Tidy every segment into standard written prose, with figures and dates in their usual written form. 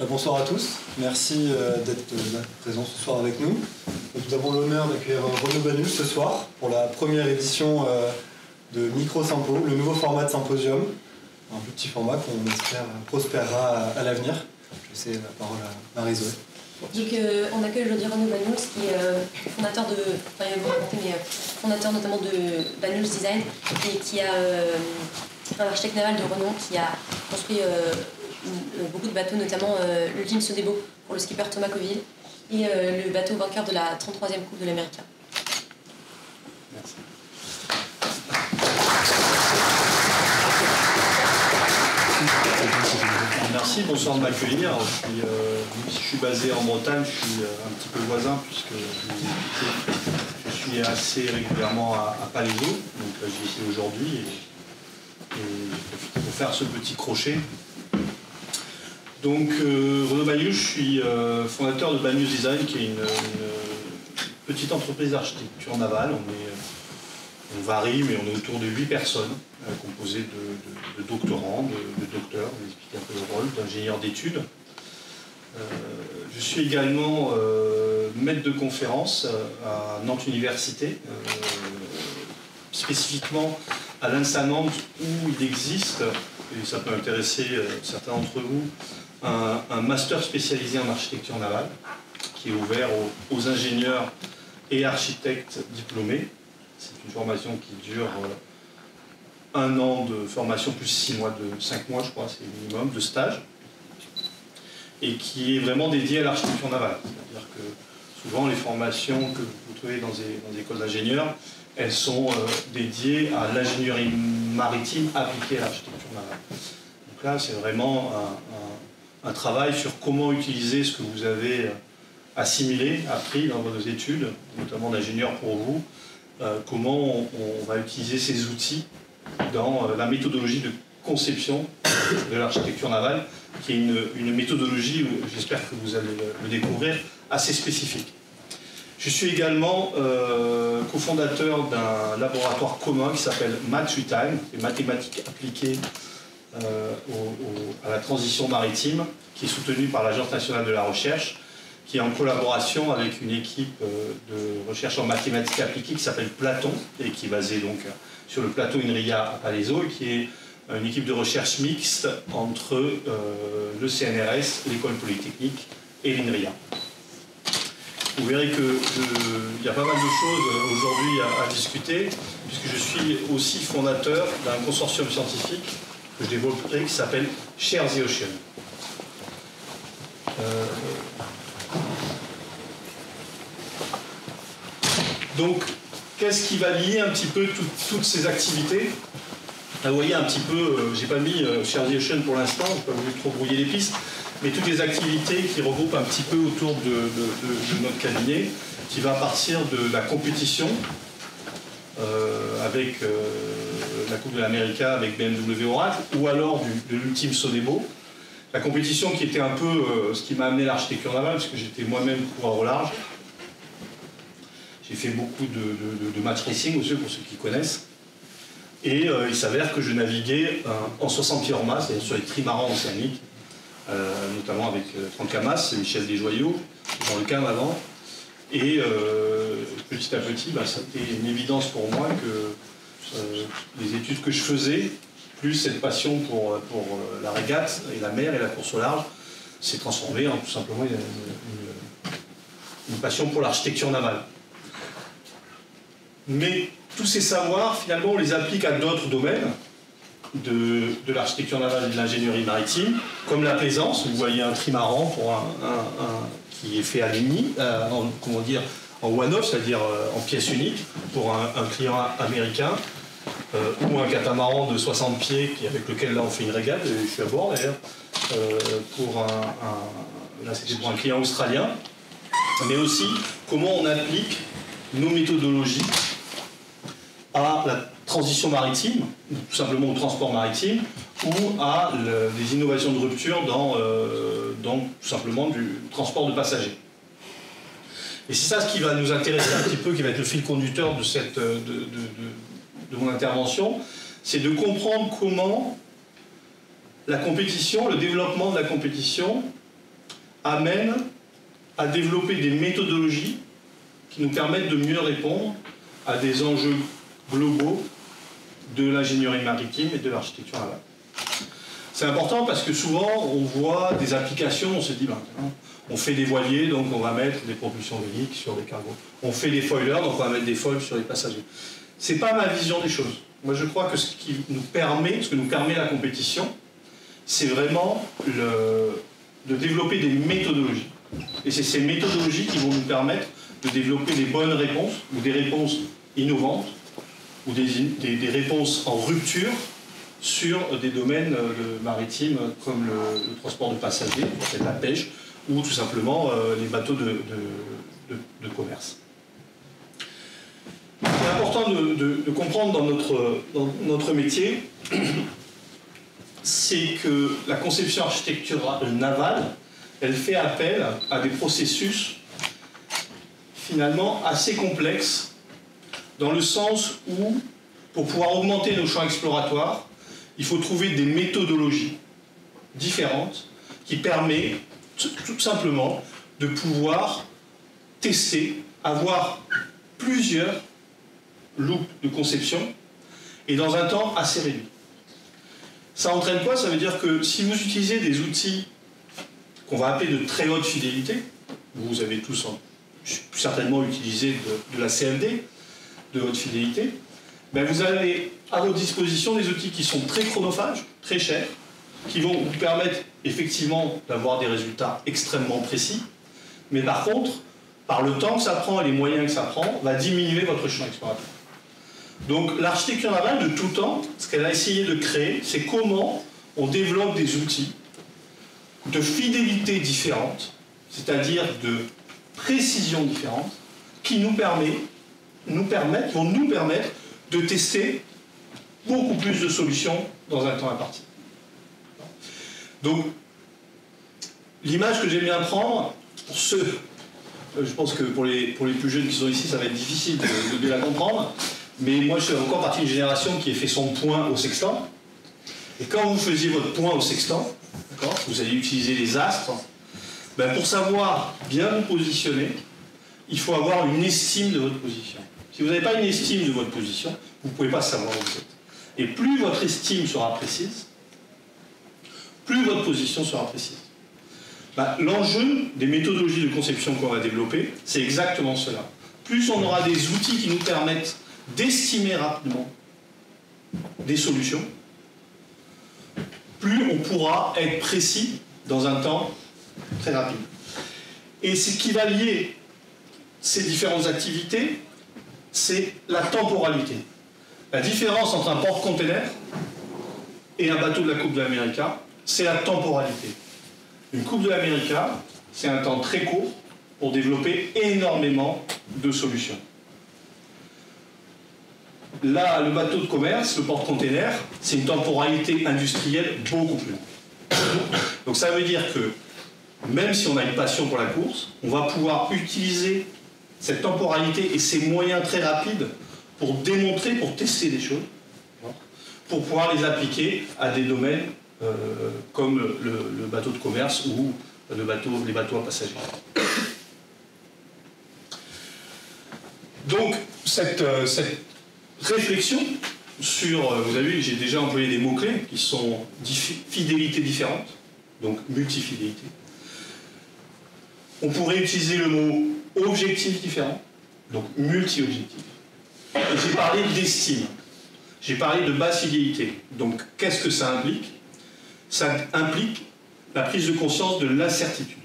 Bonsoir à tous, merci d'être présents ce soir avec nous. Nous avons l'honneur d'accueillir Renaud Banul ce soir pour la première édition de Micro Sympo, le nouveau format de symposium, un petit format qu'on espère prospérera à l'avenir. Je sais la parole à Marie-Zoé. Donc on accueille aujourd'hui Renaud Banul, qui est fondateur de, enfin il va vous raconter, mais fondateur notamment de Banul's Design, et qui a un architecte naval de renom qui a construit beaucoup de bateaux, notamment l'ultime Sodebo pour le skipper Thomas Coville et le bateau vainqueur de la 33e Coupe de l'Amérique. Merci. Merci, bonsoir de m'accueillir. Je suis basé en Bretagne, je suis un petit peu voisin puisque je suis assez régulièrement à Palaiseau, donc là j'y suis aujourd'hui et pour faire ce petit crochet. Donc Renaud Banul, je suis fondateur de Banul's Design, qui est une petite entreprise d'architecture navale. On varie, mais on est autour de 8 personnes, composées de doctorants, de docteurs, on va expliquer un peu le rôle, d'ingénieurs d'études. Je suis également maître de conférence à Nantes Université, spécifiquement à l'INSA Nantes, où il existe, et ça peut intéresser certains d'entre vous, un master spécialisé en architecture navale, qui est ouvert aux ingénieurs et architectes diplômés. C'est une formation qui dure 1 an de formation plus 5 mois je crois, c'est le minimum de stage, et qui est vraiment dédiée à l'architecture navale. C'est-à-dire que souvent les formations que vous trouvez dans des écoles d'ingénieurs, elles sont dédiées à l'ingénierie maritime appliquée à l'architecture navale. Donc là, c'est vraiment un travail sur comment utiliser ce que vous avez assimilé, appris dans vos études, notamment d'ingénieur pour vous, comment on va utiliser ces outils dans la méthodologie de conception de l'architecture navale, qui est une méthodologie, j'espère que vous allez le découvrir, assez spécifique. Je suis également cofondateur d'un laboratoire commun qui s'appelle Math3Time, les mathématiques appliquées à la transition maritime, qui est soutenu par l'Agence nationale de la recherche, qui est en collaboration avec une équipe de recherche en mathématiques appliquées qui s'appelle Platon, et qui est basée donc sur le plateau INRIA à Palaiseau, et qui est une équipe de recherche mixte entre le CNRS, l'école polytechnique et l'INRIA. Vous verrez qu'il y a pas mal de choses aujourd'hui à discuter, puisque je suis aussi fondateur d'un consortium scientifique que je développerai qui s'appelle Share the Ocean. Donc, qu'est-ce qui va lier un petit peu toutes ces activités? Là, vous voyez un petit peu, j'ai pas mis Share the Ocean pour l'instant, je n'ai pas voulu trop brouiller les pistes, mais toutes les activités qui regroupent un petit peu autour de notre cabinet, qui va partir de la compétition avec la Coupe de l'Amérique avec BMW Oracle, ou alors de l'ultime Sodebo. La compétition qui était un peu ce qui m'a amené à l'architecture navale, parce que j'étais moi-même coureur au large. J'ai fait beaucoup de match racing aussi, pour ceux qui connaissent. Et il s'avère que je naviguais en 60 pieds hors mât, c'est-à-dire sur les trimarans océaniques, notamment avec Franck Hamas, Michel Desjoyaux, dans le CAM avant. Et petit à petit, c'était une évidence pour moi que les études que je faisais, plus cette passion pour la régate et la mer et la course au large, s'est transformée en tout simplement une passion pour l'architecture navale. Mais tous ces savoirs, finalement, on les applique à d'autres domaines de l'architecture navale et de l'ingénierie maritime, comme la plaisance. Vous voyez un trimaran pour qui est fait à l'uni, en one-off, c'est-à-dire en pièce unique, pour un client américain, ou un catamaran de 60 pieds avec lequel là on fait une régate, je suis à bord d'ailleurs, là c'était pour un client australien, mais aussi comment on applique nos méthodologies à la transition maritime, tout simplement au transport maritime, ou à des innovations de rupture dans tout simplement du transport de passagers. Et c'est ça ce qui va nous intéresser un petit peu, qui va être le fil conducteur de mon intervention, c'est de comprendre comment la compétition, le développement de la compétition amène à développer des méthodologies qui nous permettent de mieux répondre à des enjeux globaux de l'ingénierie maritime et de l'architecture navale. C'est important parce que souvent on voit des applications, on se dit ben, on fait des voiliers, donc on va mettre des propulsions héliques sur des cargos. On fait des foilers, donc on va mettre des foils sur les passagers. C'est pas ma vision des choses. Moi je crois que ce que nous permet la compétition, c'est vraiment de développer des méthodologies. Et c'est ces méthodologies qui vont nous permettre de développer des bonnes réponses, ou des réponses innovantes, ou des réponses en rupture sur des domaines maritimes comme le transport de passagers, la pêche, ou tout simplement les bateaux de commerce. Ce qui est important de comprendre dans notre métier, c'est que la conception architecturale navale, elle fait appel à des processus finalement assez complexes, dans le sens où, pour pouvoir augmenter nos champs exploratoires, il faut trouver des méthodologies différentes qui permettent tout simplement de pouvoir tester, avoir plusieurs loops de conception et dans un temps assez réduit. Ça entraîne quoi? Ça veut dire que si vous utilisez des outils qu'on va appeler de très haute fidélité, vous avez tous certainement utilisé de la CFD, de haute fidélité, ben vous avez à votre disposition des outils qui sont très chronophages, très chers, qui vont vous permettre effectivement d'avoir des résultats extrêmement précis, mais par contre, par le temps que ça prend et les moyens que ça prend, va diminuer votre champ exploratoire. Donc l'architecture navale de tout temps, ce qu'elle a essayé de créer, c'est comment on développe des outils de fidélité différentes, c'est-à-dire de précision différente, qui vont nous permettre de tester beaucoup plus de solutions dans un temps imparti. Donc, l'image que j'aime bien prendre, pour ceux, je pense que pour les plus jeunes qui sont ici, ça va être difficile de la comprendre, mais moi je fais encore partie d'une génération qui a fait son point au sextant. Et quand vous faisiez votre point au sextant, vous allez utiliser les astres, ben pour savoir bien vous positionner, il faut avoir une estime de votre position. Si vous n'avez pas une estime de votre position, vous ne pouvez pas savoir où vous êtes. Et plus votre estime sera précise, plus votre position sera précise. Ben, l'enjeu des méthodologies de conception qu'on va développer, c'est exactement cela. Plus on aura des outils qui nous permettent d'estimer rapidement des solutions, plus on pourra être précis dans un temps très rapide. Et ce qui va lier ces différentes activités, c'est la temporalité. La différence entre un porte-container et un bateau de la Coupe de l'Amérique, c'est la temporalité. Une Coupe de l'Amérique, c'est un temps très court pour développer énormément de solutions. Là, le bateau de commerce, le porte-container, c'est une temporalité industrielle beaucoup plus longue. Donc ça veut dire que même si on a une passion pour la course, on va pouvoir utiliser cette temporalité et ces moyens très rapides pour démontrer, pour tester des choses, pour pouvoir les appliquer à des domaines comme le bateau de commerce ou les bateaux à passagers. Donc, cette réflexion sur, vous avez vu, j'ai déjà employé des mots-clés qui sont fidélité différente, donc multifidélité. On pourrait utiliser le mot objectif différent, donc multi-objectif. Et j'ai parlé d'estime, j'ai parlé de basse fidélité. Donc qu'est-ce que ça implique? Ça implique la prise de conscience de l'incertitude.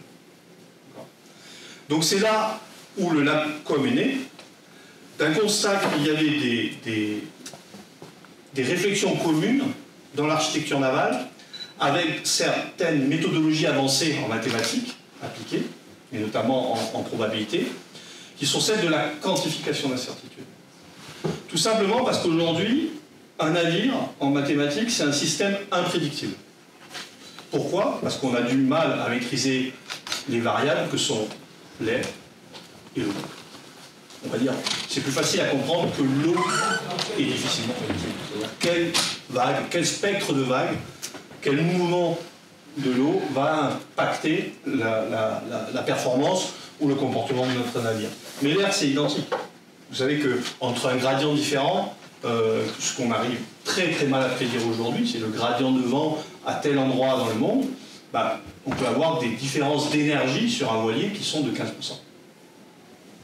Donc c'est là où le LabCom est né, d'un constat qu'il y avait des réflexions communes dans l'architecture navale, avec certaines méthodologies avancées en mathématiques appliquées, et notamment en probabilité, qui sont celles de la quantification d'incertitude. Tout simplement parce qu'aujourd'hui, un navire, en mathématiques, c'est un système imprédictible. Pourquoi? Parce qu'on a du mal à maîtriser les variables que sont l'air et l'eau. On va dire, c'est plus facile à comprendre que l'eau est difficilement prédictible. Quelle vague, quel spectre de vagues, quel mouvement de l'eau va impacter la performance ou le comportement de notre navire. Mais l'air, c'est identique. Vous savez qu'entre un gradient différent, ce qu'on arrive très très mal à prédire aujourd'hui, c'est le gradient de vent à tel endroit dans le monde, on peut avoir des différences d'énergie sur un voilier qui sont de 15%.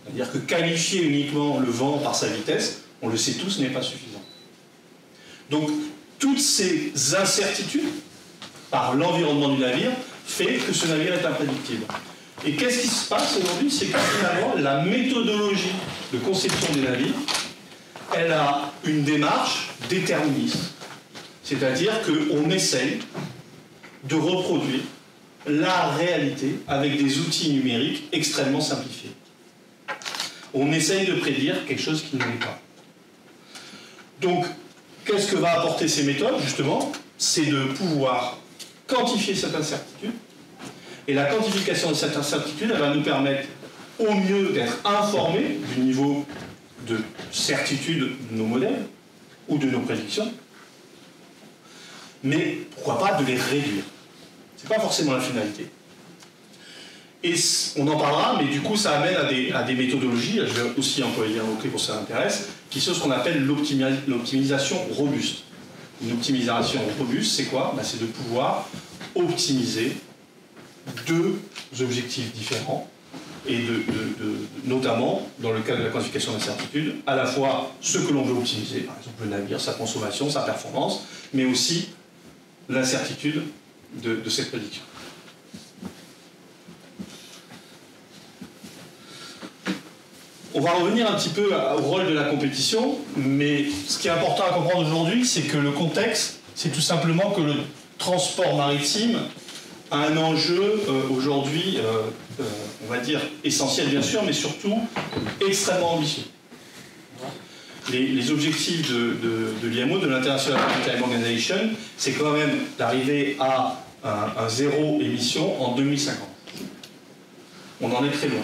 C'est-à-dire que qualifier uniquement le vent par sa vitesse, on le sait tous, n'est pas suffisant. Donc, toutes ces incertitudes par l'environnement du navire fait que ce navire est imprédictible. Et qu'est-ce qui se passe aujourd'hui? C'est que finalement, la méthodologie de conception des navires, elle a une démarche déterministe. C'est-à-dire qu'on essaye de reproduire la réalité avec des outils numériques extrêmement simplifiés. On essaye de prédire quelque chose qui ne l'est pas. Donc, qu'est-ce que va apporter ces méthodes, justement? C'est de pouvoir quantifier cette incertitude. Et la quantification de cette incertitude, elle va nous permettre au mieux d'être informés du niveau de certitude de nos modèles ou de nos prédictions, mais pourquoi pas de les réduire. Ce n'est pas forcément la finalité. Et on en parlera, mais du coup ça amène à des méthodologies, je vais aussi employer un mot-clé pour ça m'intéresse, qui sont ce qu'on appelle l'optimisation robuste. Une optimisation robuste, c'est quoi? C'est de pouvoir optimiser deux objectifs différents, et notamment, dans le cas de la quantification d'incertitude, à la fois ce que l'on veut optimiser, par exemple le navire, sa consommation, sa performance, mais aussi l'incertitude de cette prédiction. On va revenir un petit peu au rôle de la compétition, mais ce qui est important à comprendre aujourd'hui, c'est que le contexte, c'est tout simplement que le transport maritime a un enjeu aujourd'hui, on va dire essentiel bien sûr, mais surtout extrêmement ambitieux. Les objectifs de l'IMO, de l'International Maritime Organization, c'est quand même d'arriver à un zéro émission en 2050. On en est très loin.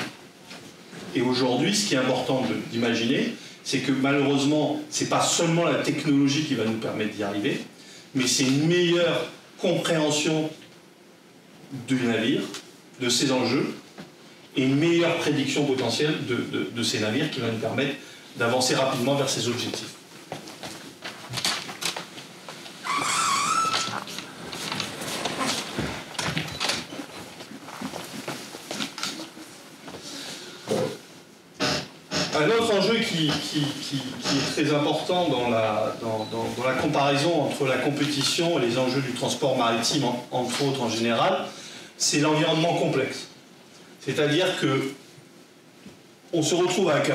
Et aujourd'hui, ce qui est important d'imaginer, c'est que malheureusement, ce n'est pas seulement la technologie qui va nous permettre d'y arriver, mais c'est une meilleure compréhension du navire, de ses enjeux, et une meilleure prédiction potentielle de ces navires qui va nous permettre d'avancer rapidement vers ces objectifs. Un autre enjeu qui est très important dans la comparaison entre la compétition et les enjeux du transport maritime, entre autres en général, c'est l'environnement complexe. C'est-à-dire qu'on se retrouve avec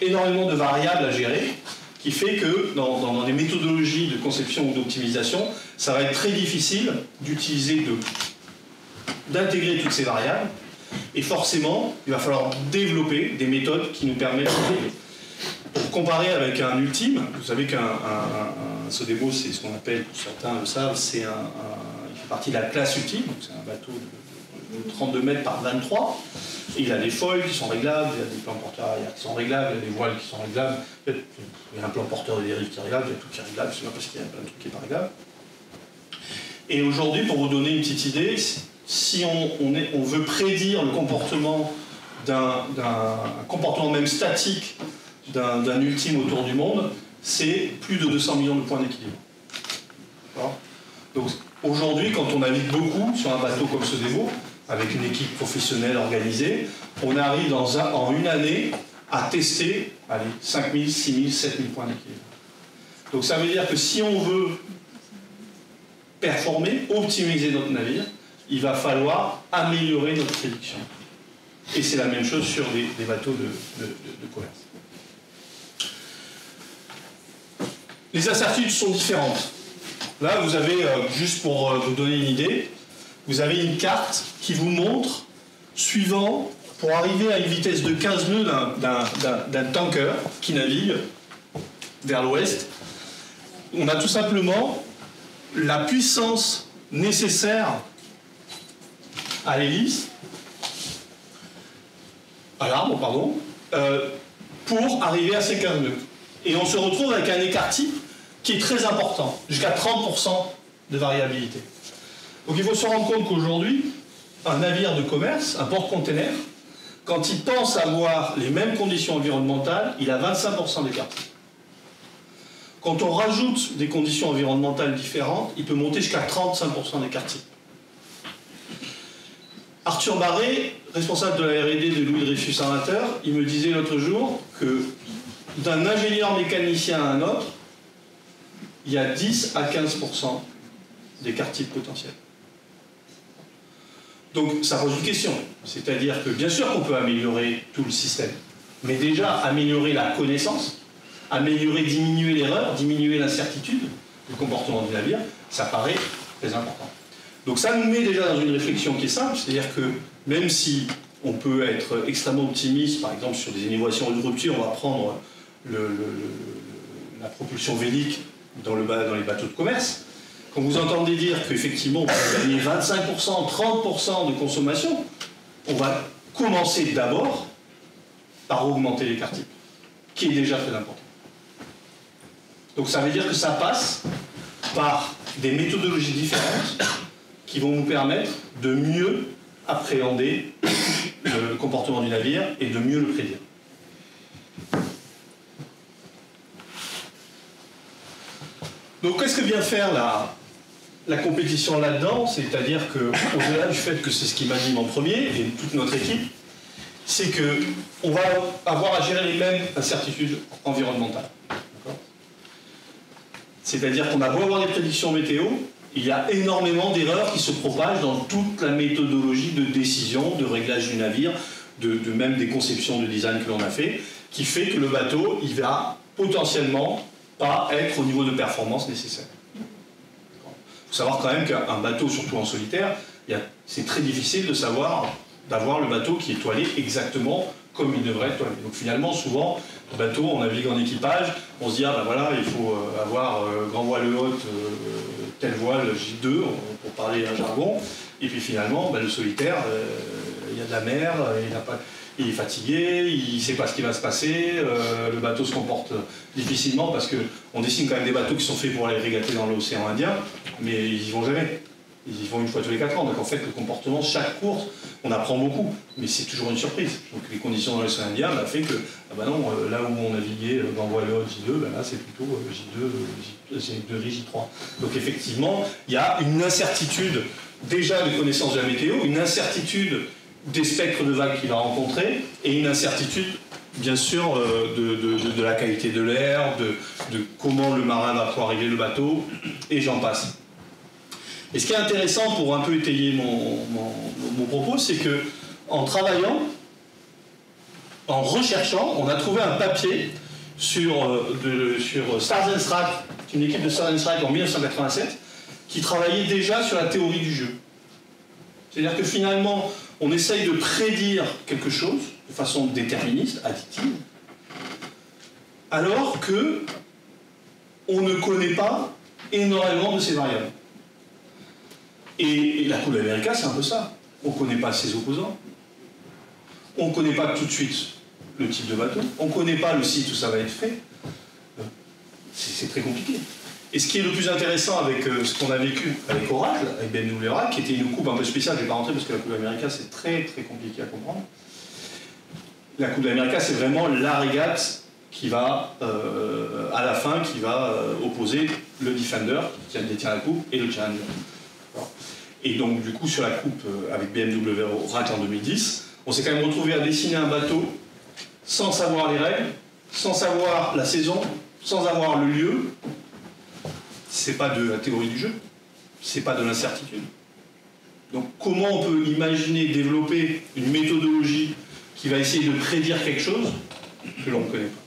énormément de variables à gérer, qui fait que dans des méthodologies de conception ou d'optimisation, ça va être très difficile d'intégrer toutes ces variables. Et forcément, il va falloir développer des méthodes qui nous permettent d'intégrer. Pour comparer avec un ultime, vous savez qu'un Sodebo, c'est ce qu'on appelle, pour certains le savent, il fait partie de la classe ultime, donc c'est un bateau de 32 mètres par 23. Et il a des foils qui sont réglables, il y a des plans porteurs arrière qui sont réglables, il y a des voiles qui sont réglables, il y a un plan porteur de dérive qui est réglable, il y a tout qui est réglable, je ne sais pas parce qu'il y a plein de trucs qui n'est pas réglable. Et aujourd'hui, pour vous donner une petite idée, si on veut prédire le comportement d'un comportement même statique d'un ultime autour du monde, c'est plus de 200 millions de points d'équilibre. Donc aujourd'hui, quand on navigue beaucoup sur un bateau comme Sodebo, avec une équipe professionnelle organisée, on arrive en une année à tester 5 000, 6 000, 7 000 points d'équilibre. Donc ça veut dire que si on veut performer, optimiser notre navire, il va falloir améliorer notre prédiction. Et c'est la même chose sur des bateaux de commerce. Les incertitudes sont différentes. Là, vous avez, juste pour vous donner une idée, vous avez une carte qui vous montre, pour arriver à une vitesse de 15 nœuds d'un tanker qui navigue vers l'ouest, on a tout simplement la puissance nécessaire à l'hélice, à l'arbre, pardon, pour arriver à ces 15 nœuds. Et on se retrouve avec un écart type qui est très important, jusqu'à 30% de variabilité. Donc il faut se rendre compte qu'aujourd'hui, un navire de commerce, un porte-container, quand il pense avoir les mêmes conditions environnementales, il a 25% d'écart. Quand on rajoute des conditions environnementales différentes, il peut monter jusqu'à 35% d'écart. Arthur Barré, responsable de la R&D de Louis Dreyfus Armateur, il me disait l'autre jour que d'un ingénieur mécanicien à un autre, il y a 10 à 15% d'écart potentiel. Donc ça pose une question, c'est-à-dire que bien sûr qu'on peut améliorer tout le système, mais déjà améliorer la connaissance, diminuer l'erreur, diminuer l'incertitude du comportement du navire, ça paraît très important. Donc ça nous met déjà dans une réflexion qui est simple, c'est-à-dire que même si on peut être extrêmement optimiste, par exemple sur des innovations de rupture, on va prendre la propulsion vélique dans les bateaux de commerce. Quand vous entendez dire qu'effectivement on peut gagner 25%, 30% de consommation, on va commencer d'abord par augmenter l'écart type, qui est déjà très important. Donc ça veut dire que ça passe par des méthodologies différentes qui vont nous permettre de mieux appréhender le comportement du navire et de mieux le prédire. Donc qu'est-ce que vient faire la compétition là-dedans? C'est-à-dire qu'au-delà du fait que c'est ce qui m'anime en premier, et toute notre équipe, c'est qu'on va avoir à gérer les mêmes incertitudes environnementales. C'est-à-dire qu'on a beau avoir des prédictions météo, il y a énormément d'erreurs qui se propagent dans toute la méthodologie de décision, de réglage du navire, de même des conceptions de design que l'on a fait, qui fait que le bateau, il va potentiellement pas être au niveau de performance nécessaire. Il faut savoir quand même qu'un bateau, surtout en solitaire, c'est très difficile d'avoir le bateau qui est toilé exactement comme il devrait être toilé. Donc finalement, souvent, le bateau, on navigue en équipage, on se dit, ah ben voilà, il faut avoir grand voile haute, telle voile J2, pour parler un jargon, et puis finalement, le solitaire, il y a de la mer, il est fatigué, il ne sait pas ce qui va se passer, le bateau se comporte difficilement parce qu'on dessine quand même des bateaux qui sont faits pour aller régater dans l'océan Indien, mais ils n'y vont jamais. Ils y vont une fois tous les 4 ans. Donc en fait, le comportement, chaque course, on apprend beaucoup, mais c'est toujours une surprise. Donc les conditions dans l'océan Indien fait que, là où on naviguait dans voile haute J2, là c'est plutôt J2, J3. Donc effectivement, il y a une incertitude déjà de connaissance de la météo, une incertitude des spectres de vagues qu'il va rencontrer, et une incertitude, bien sûr, de la qualité de l'air, de comment le marin va pouvoir régler le bateau, et j'en passe. Et ce qui est intéressant pour un peu étayer mon propos, c'est que en travaillant, en recherchant, on a trouvé un papier sur Stars & Strap, une équipe de Stars & Strap en 1987, qui travaillait déjà sur la théorie du jeu. C'est-à-dire que finalement, on essaye de prédire quelque chose de façon déterministe, additive, alors que on ne connaît pas énormément de ces variables. Et la Coupe d'Amérique, c'est un peu ça. On ne connaît pas ses opposants. On ne connaît pas tout de suite le type de bateau. On ne connaît pas le site où ça va être fait. C'est très compliqué. Et ce qui est le plus intéressant avec ce qu'on a vécu avec Oracle, avec BMW Oracle, qui était une coupe un peu spéciale, je ne vais pas rentrer parce que la Coupe d'Amérique, c'est très très compliqué à comprendre. La Coupe d'Amérique, c'est vraiment la régate qui va, à la fin, qui va opposer le Defender, qui détient la coupe, et le Challenger. Et donc, du coup, sur la coupe avec BMW Oracle en 2010, on s'est quand même retrouvé à dessiner un bateau sans savoir les règles, sans savoir la saison, sans avoir le lieu. C'est pas de la théorie du jeu, c'est pas de l'incertitude. Donc, comment on peut imaginer développer une méthodologie qui va essayer de prédire quelque chose que l'on ne connaît pas?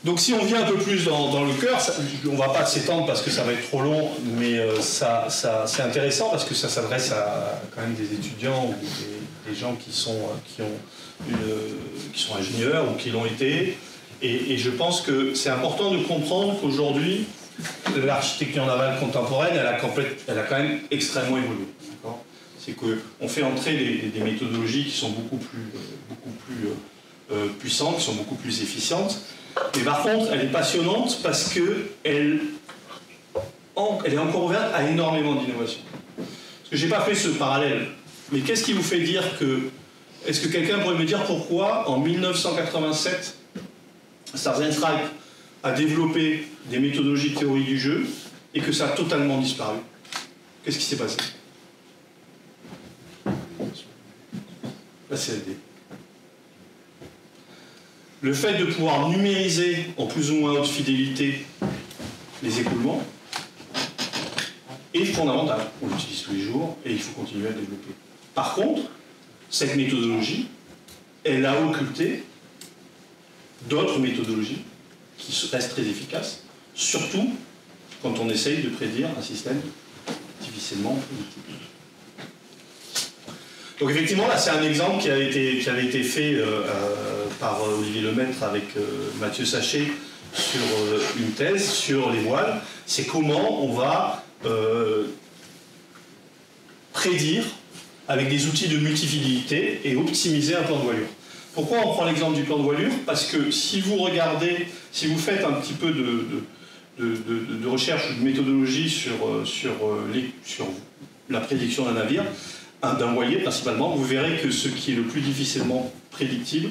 Donc si on vient un peu plus dans le cœur, on ne va pas s'étendre parce que ça va être trop long, mais c'est intéressant parce que ça s'adresse à quand même des étudiants ou des gens qui sont ingénieurs ou qui l'ont été. Et je pense que c'est important de comprendre qu'aujourd'hui, l'architecture navale contemporaine, elle a quand même extrêmement évolué. C'est qu'on fait entrer des méthodologies qui sont beaucoup plus puissantes, qui sont beaucoup plus efficientes. Mais par contre, elle est passionnante parce qu'elle est encore ouverte à énormément d'innovations. Parce que je n'ai pas fait ce parallèle. Mais qu'est-ce qui vous fait dire que... Est-ce que quelqu'un pourrait me dire pourquoi, en 1987, Stars and Stripes a développé des méthodologies de théorie du jeu et que ça a totalement disparu? Qu'est-ce qui s'est passé? La CFD. Le fait de pouvoir numériser en plus ou moins haute fidélité les écoulements est fondamental. On l'utilise tous les jours et il faut continuer à le développer. Par contre, cette méthodologie, elle a occulté d'autres méthodologies qui restent très efficaces, surtout quand on essaye de prédire un système artificiellement prédictible. Donc effectivement, là c'est un exemple qui avait été fait par Olivier Lemaître avec Mathieu Sachet sur une thèse sur les voiles. C'est comment on va prédire avec des outils de multifidélité et optimiser un plan de voilure. Pourquoi on prend l'exemple du plan de voilure? Parce que si vous regardez, si vous faites un petit peu de recherche ou de méthodologie sur la prédiction d'un navire, d'un voilier principalement, vous verrez que ce qui est le plus difficilement prédictible,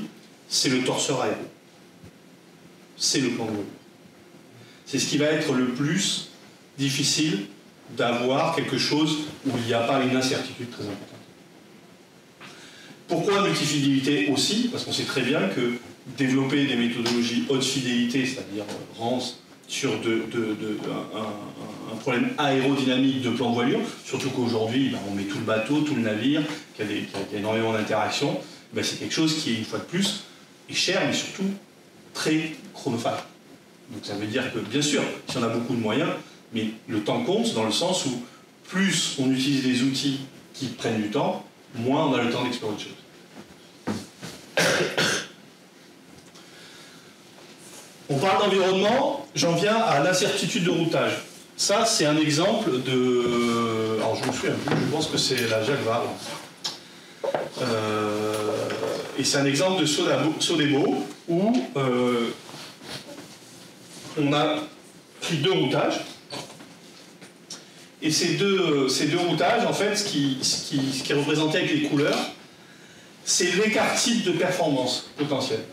c'est le torseur aérien. C'est le plan de voilure. C'est ce qui va être le plus difficile d'avoir quelque chose où il n'y a pas une incertitude très importante. Pourquoi multifidélité aussi? Parce qu'on sait très bien que développer des méthodologies haute fidélité, c'est-à-dire RANS, sur un problème aérodynamique de plan de voilure, surtout qu'aujourd'hui on met tout le bateau, tout le navire, qu'il y a énormément d'interactions, c'est quelque chose qui, une fois de plus, est cher, mais surtout très chronophage. Donc ça veut dire que, bien sûr, si on a beaucoup de moyens, mais le temps compte dans le sens où plus on utilise des outils qui prennent du temps, moins on a le temps d'explorer autre chose. On parle d'environnement, j'en viens à l'incertitude de routage. Ça, c'est un exemple de... Alors, je me souviens plus, je pense que c'est la Jacques Vabre. Et c'est un exemple de Sodebo où on a pris deux routages. Et ces deux routages, en fait, ce qui est représenté avec les couleurs, c'est l'écart type de performance potentielle.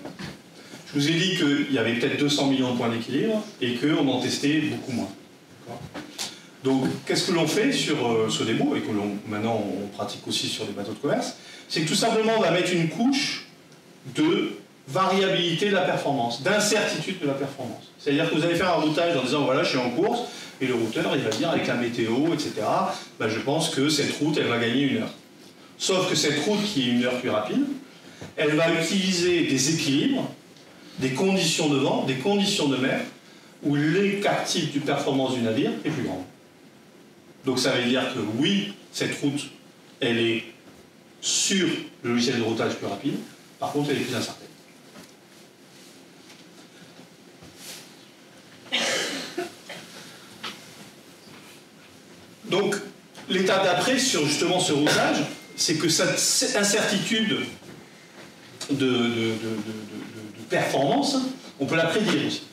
Je vous ai dit qu'il y avait peut-être 200 millions de points d'équilibre et qu'on en testait beaucoup moins. Donc, qu'est-ce que l'on fait sur Sodebo et que maintenant on pratique aussi sur les bateaux de commerce? C'est que tout simplement on va mettre une couche de variabilité de la performance, d'incertitude de la performance. C'est-à-dire que vous allez faire un routage en disant voilà, je suis en course, et le routeur il va dire avec la météo, etc., je pense que cette route elle va gagner 1 heure. Sauf que cette route qui est 1 heure plus rapide, elle va utiliser des équilibres, des conditions de vent, des conditions de mer, où l'écart type de performance du navire est plus grand. Donc ça veut dire que oui, cette route, elle est sur le logiciel de routage plus rapide, par contre elle est plus incertaine. Donc l'étape d'après sur justement ce routage, c'est que cette incertitude de performance, on peut la prédire aussi.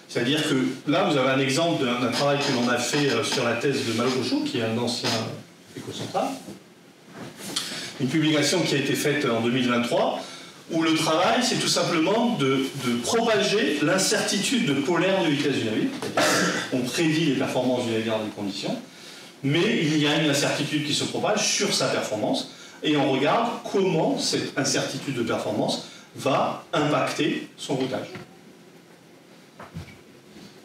C'est-à-dire que là, vous avez un exemple d'un travail que l'on a fait sur la thèse de Malo Cochot, qui est un ancien écocentral. Une publication qui a été faite en 2023, où le travail, c'est tout simplement de propager l'incertitude de polaire de vitesse du navire. On prédit les performances du navire dans des conditions, mais il y a une incertitude qui se propage sur sa performance, et on regarde comment cette incertitude de performance va impacter son routage.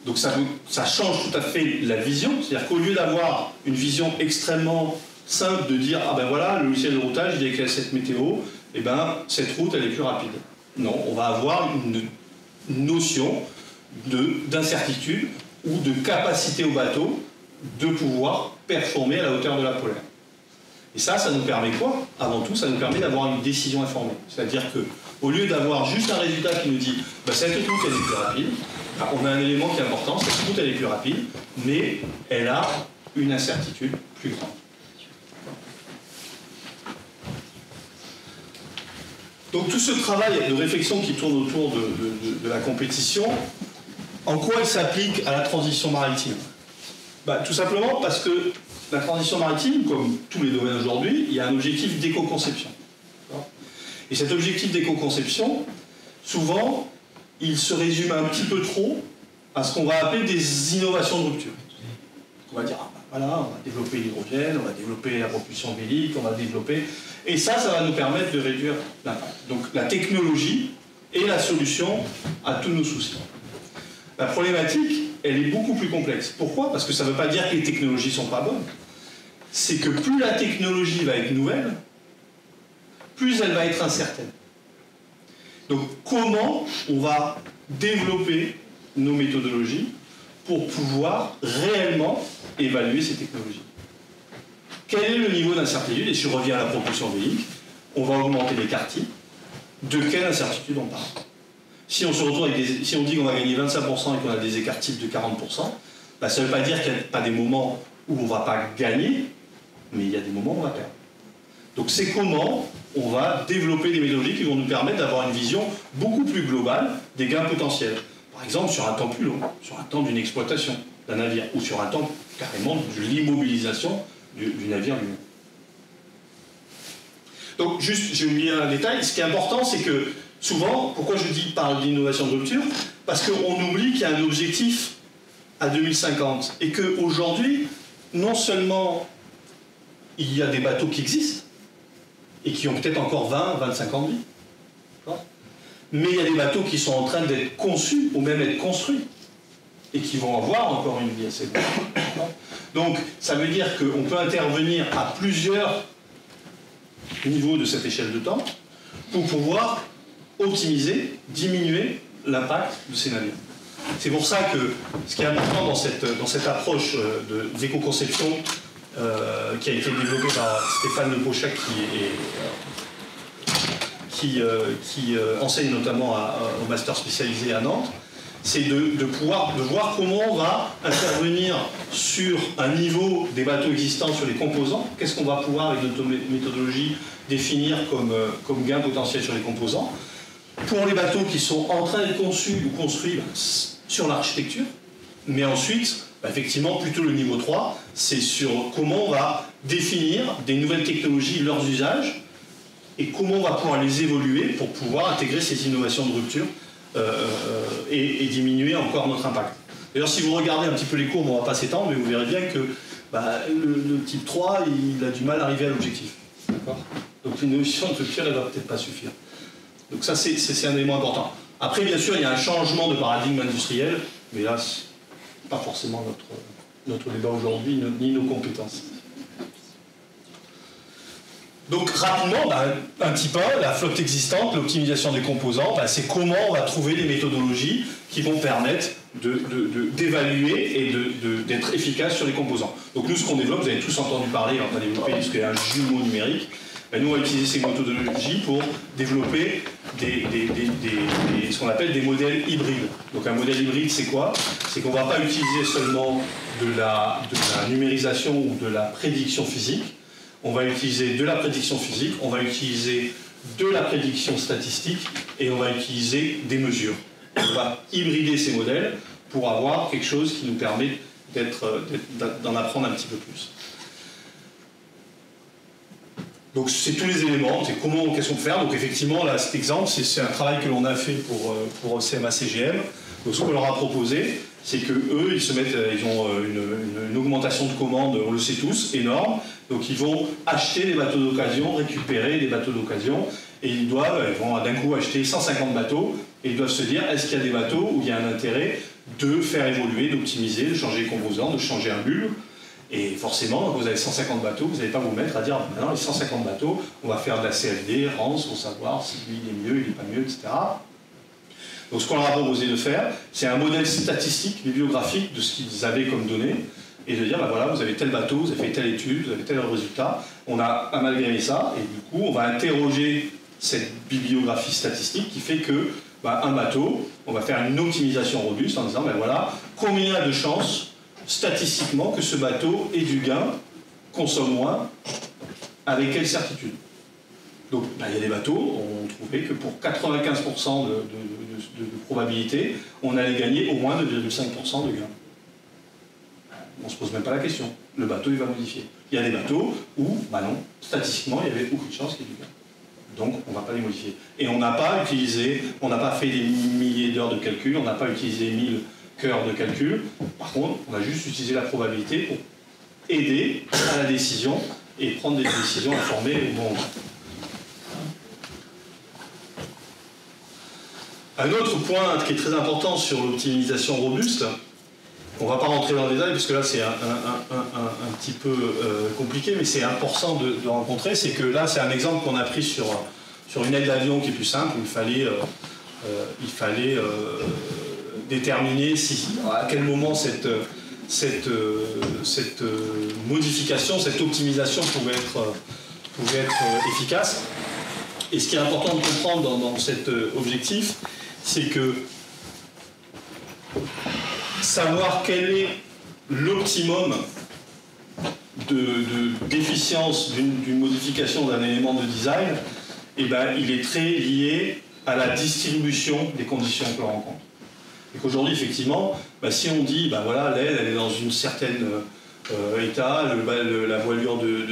Donc ça change tout à fait la vision, c'est-à-dire qu'au lieu d'avoir une vision extrêmement simple de dire ah ben voilà, le logiciel de routage il est avec cette météo, et ben cette route elle est plus rapide. Non, on va avoir une notion d'incertitude ou de capacité au bateau de pouvoir performer à la hauteur de la polaire. Et ça nous permet quoi? Avant tout, ça nous permet d'avoir une décision informée. C'est-à-dire qu'au lieu d'avoir juste un résultat qui nous dit bah, cette route elle est plus rapide, on a un élément qui est important, cette route elle est plus rapide, mais elle a une incertitude plus grande. Donc tout ce travail de réflexion qui tourne autour de la compétition, en quoi il s'applique à la transition maritime? Tout simplement parce que la transition maritime, comme tous les domaines aujourd'hui, il y a un objectif d'éco-conception. Et cet objectif d'éco-conception, souvent, il se résume un petit peu trop à ce qu'on va appeler des innovations de rupture. On va dire, voilà, on va développer l'hydrogène, on va développer la propulsion vélique, on va développer... Et ça va nous permettre de réduire l'impact. Donc la technologie est la solution à tous nos soucis. La problématique, elle est beaucoup plus complexe. Pourquoi? Parce que ça ne veut pas dire que les technologies ne sont pas bonnes. C'est que plus la technologie va être nouvelle, plus elle va être incertaine. Donc comment on va développer nos méthodologies pour pouvoir réellement évaluer ces technologies? Quel est le niveau d'incertitude? Et si je reviens à la propulsion vélique, on va augmenter l'écart-T. De quelle incertitude on parle? Si on se retrouve avec si on dit qu'on va gagner 25% et qu'on a des écarts-T de 40%, ça ne veut pas dire qu'il n'y a pas des moments où on ne va pas gagner, mais il y a des moments où on va perdre. Donc c'est comment on va développer des méthodologies qui vont nous permettre d'avoir une vision beaucoup plus globale des gains potentiels. Par exemple, sur un temps plus long, sur un temps d'une exploitation d'un navire, ou sur un temps carrément de l'immobilisation du navire lui-même. Donc, juste, j'ai oublié un détail. Ce qui est important, c'est que souvent, pourquoi je parle d'innovation de rupture? Parce qu'on oublie qu'il y a un objectif à 2050 et qu'aujourd'hui, non seulement il y a des bateaux qui existent et qui ont peut-être encore 20, 25 ans de vie, mais il y a des bateaux qui sont en train d'être conçus ou même être construits et qui vont avoir encore une vie assez longue. Donc, ça veut dire qu'on peut intervenir à plusieurs niveaux de cette échelle de temps pour pouvoir optimiser, diminuer l'impact de ces navires. C'est pour ça que ce qui est important dans cette approche d'éco-conception qui a été développée par Stéphane Le Pochak qui enseigne notamment au master spécialisé à Nantes, c'est de voir comment on va intervenir sur un niveau des bateaux existants sur les composants. Qu'est-ce qu'on va pouvoir, avec notre méthodologie, définir comme gain potentiel sur les composants. Pour les bateaux qui sont en train d'être conçus ou construits sur l'architecture, mais ensuite, effectivement, plutôt le niveau 3, c'est sur comment on va définir des nouvelles technologies, leurs usages, et comment on va pouvoir les évoluer pour pouvoir intégrer ces innovations de rupture et diminuer encore notre impact. D'ailleurs, si vous regardez un petit peu les courbes, on ne va pas s'étendre, mais vous verrez bien que le type 3, il a du mal à arriver à l'objectif. Donc l'innovation de rupture, elle ne va peut-être pas suffire. Donc ça, c'est un élément important. Après, bien sûr, il y a un changement de paradigme industriel, mais là, ce n'est pas forcément notre débat aujourd'hui, ni nos compétences. Donc rapidement, un petit peu, la flotte existante, l'optimisation des composants, c'est comment on va trouver des méthodologies qui vont permettre d'évaluer et d'être efficace sur les composants. Donc nous, ce qu'on développe, vous avez tous entendu parler, on va développer ce qu'est un jumeau numérique. Nous, on va utiliser ces méthodologies pour développer ce qu'on appelle des modèles hybrides. Donc un modèle hybride, c'est quoi? C'est qu'on ne va pas utiliser seulement de la numérisation ou de la prédiction physique. On va utiliser de la prédiction physique, on va utiliser de la prédiction statistique et on va utiliser des mesures. On va hybrider ces modèles pour avoir quelque chose qui nous permet d'en apprendre un petit peu plus. Donc c'est tous les éléments, c'est qu'est-ce qu'on peut faire. Donc effectivement, là, cet exemple, c'est un travail que l'on a fait pour CMA-CGM. Donc ce qu'on leur a proposé, c'est qu'eux, ils ont une augmentation de commandes, on le sait tous, énorme. Donc ils vont acheter des bateaux d'occasion, récupérer des bateaux d'occasion, et ils vont d'un coup acheter 150 bateaux, et ils doivent se dire, est-ce qu'il y a des bateaux où il y a un intérêt de faire évoluer, d'optimiser, de changer les composants, de changer un bulbe. Et forcément, quand vous avez 150 bateaux, vous n'allez pas vous mettre à dire, maintenant les 150 bateaux, on va faire de la CFD, RANS, pour savoir si lui il est mieux, il n'est pas mieux, etc. Donc ce qu'on leur a proposé de faire, c'est un modèle statistique, bibliographique de ce qu'ils avaient comme données, et de dire, voilà, vous avez tel bateau, vous avez fait telle étude, vous avez tel résultat, on a amalgamé ça, et du coup, on va interroger cette bibliographie statistique qui fait que, un bateau, on va faire une optimisation robuste en disant, voilà, combien il y a de chances, statistiquement, que ce bateau ait du gain, consomme moins, avec quelle certitude? Donc il y a des bateaux, on trouvait que pour 95% de probabilité, on allait gagner au moins 2,5% de gain. On ne se pose même pas la question. Le bateau, il va modifier. Il y a des bateaux où, bah non, statistiquement, il y avait beaucoup de chances qu'il y ait du gain. Donc, on ne va pas les modifier. Et on n'a pas utilisé, on n'a pas fait des milliers d'heures de calcul, on n'a pas utilisé 1000 cœurs de calcul. Par contre, on a juste utilisé la probabilité pour aider à la décision et prendre des décisions informées au bon moment. Un autre point qui est très important sur l'optimisation robuste, on ne va pas rentrer dans le détail parce que là c'est un petit peu compliqué, mais c'est important de rencontrer, c'est que là c'est un exemple qu'on a pris sur une aile d'avion qui est plus simple, où il fallait déterminer à quel moment cette modification, cette optimisation pouvait être efficace. Et ce qui est important de comprendre dans cet objectif, c'est que savoir quel est l'optimum d'efficience d'une modification d'un élément de design, eh ben, il est très lié à la distribution des conditions que l'on rencontre. Et qu'aujourd'hui, effectivement, bah, si on dit, bah, voilà, l'aile, elle est dans une certaine état, la voilure de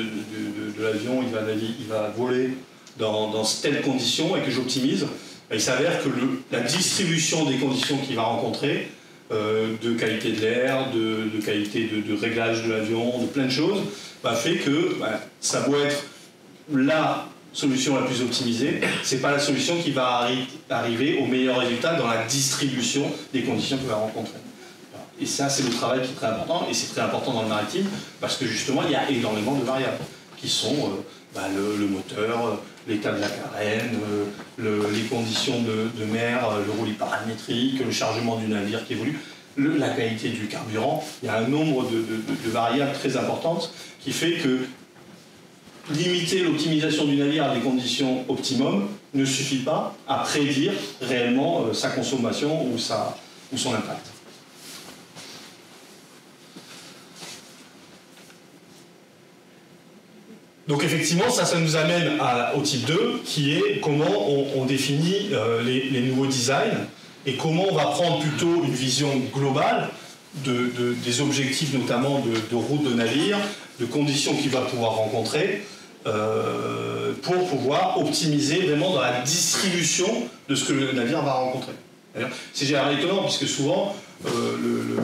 l'avion, il va voler dans telles conditions et que j'optimise, bah, il s'avère que la distribution des conditions qu'il va rencontrer, de qualité de l'air, de qualité de réglage de l'avion, de plein de choses, bah, fait que bah, ça doit être la solution la plus optimisée, c'est pas la solution qui va arriver au meilleur résultat dans la distribution des conditions qu'il va rencontrer. Et ça, c'est le travail qui est très important, et c'est très important dans le maritime, parce que justement, il y a énormément de variables, qui sont le moteur, l'état de la carène, les conditions de mer, le roulis paramétrique, le chargement du navire qui évolue, la qualité du carburant. Il y a un nombre de variables très importantes qui fait que limiter l'optimisation du navire à des conditions optimum ne suffit pas à prédire réellement sa consommation ou son impact. Donc effectivement, ça nous amène au type 2, qui est comment on définit les nouveaux designs et comment on va prendre plutôt une vision globale des objectifs, notamment de route de navire, de conditions qu'il va pouvoir rencontrer, pour pouvoir optimiser vraiment dans la distribution de ce que le navire va rencontrer. C'est généralement étonnant, puisque souvent,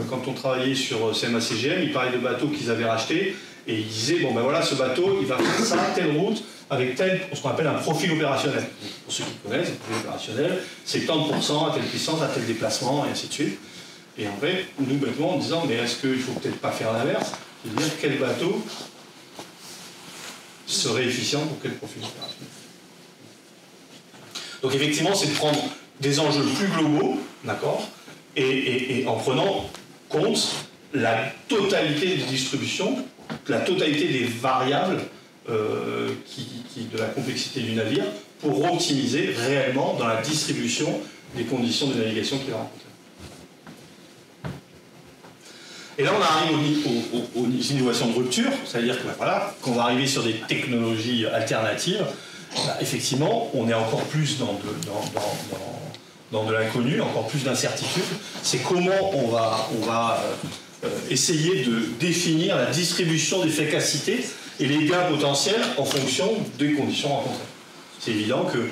quand on travaillait sur CMA-CGM, ils parlaient de bateaux qu'ils avaient rachetés, et ils disaient, bon ben voilà, ce bateau, il va faire ça, telle route, avec ce qu'on appelle un profil opérationnel. Pour ceux qui connaissent, le profil opérationnel, c'est tant de pourcents à telle puissance, à tel déplacement, et ainsi de suite. Et en fait, nous, bêtement, en disant, mais est-ce qu'il ne faut peut-être pas faire l'inverse, c'est-à-dire quel bateau serait efficient pour quel profil opérationnel. Donc effectivement, c'est de prendre des enjeux plus globaux, d'accord, et en prenant compte la totalité des distributions, la totalité des variables de la complexité du navire pour optimiser réellement dans la distribution des conditions de navigation qu'il va rencontrer. Et là, on arrive aux innovations de rupture, c'est-à-dire que voilà, qu'on va arriver sur des technologies alternatives. Bah, effectivement, on est encore plus dans de l'inconnu, encore plus d'incertitude. C'est comment on va essayer de définir la distribution d'efficacité et les gains potentiels en fonction des conditions rencontrées. C'est évident que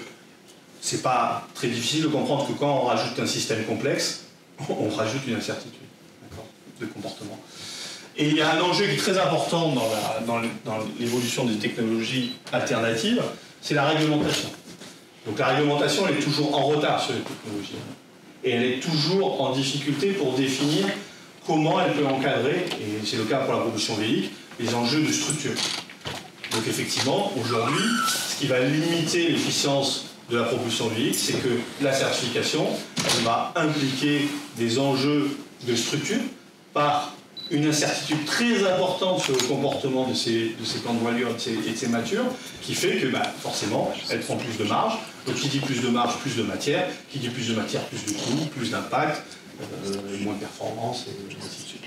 c'est pas très difficile de comprendre que quand on rajoute un système complexe, on rajoute une incertitude de comportement. Et il y a un enjeu qui est très important dans l'évolution des technologies alternatives, c'est la réglementation. Donc la réglementation, elle est toujours en retard sur les technologies. Et elle est toujours en difficulté pour définir comment elle peut encadrer, et c'est le cas pour la propulsion vélique, les enjeux de structure. Donc effectivement, aujourd'hui, ce qui va limiter l'efficience de la propulsion vélique, c'est que la certification, elle va impliquer des enjeux de structure par une incertitude très importante sur le comportement de ces plans de voilure et de ces matures, qui fait que forcément, elles prend plus de marge. Donc qui dit plus de marge, plus de matière. Qui dit plus de matière, plus de coût, plus d'impact, moins de performance, et ainsi de suite.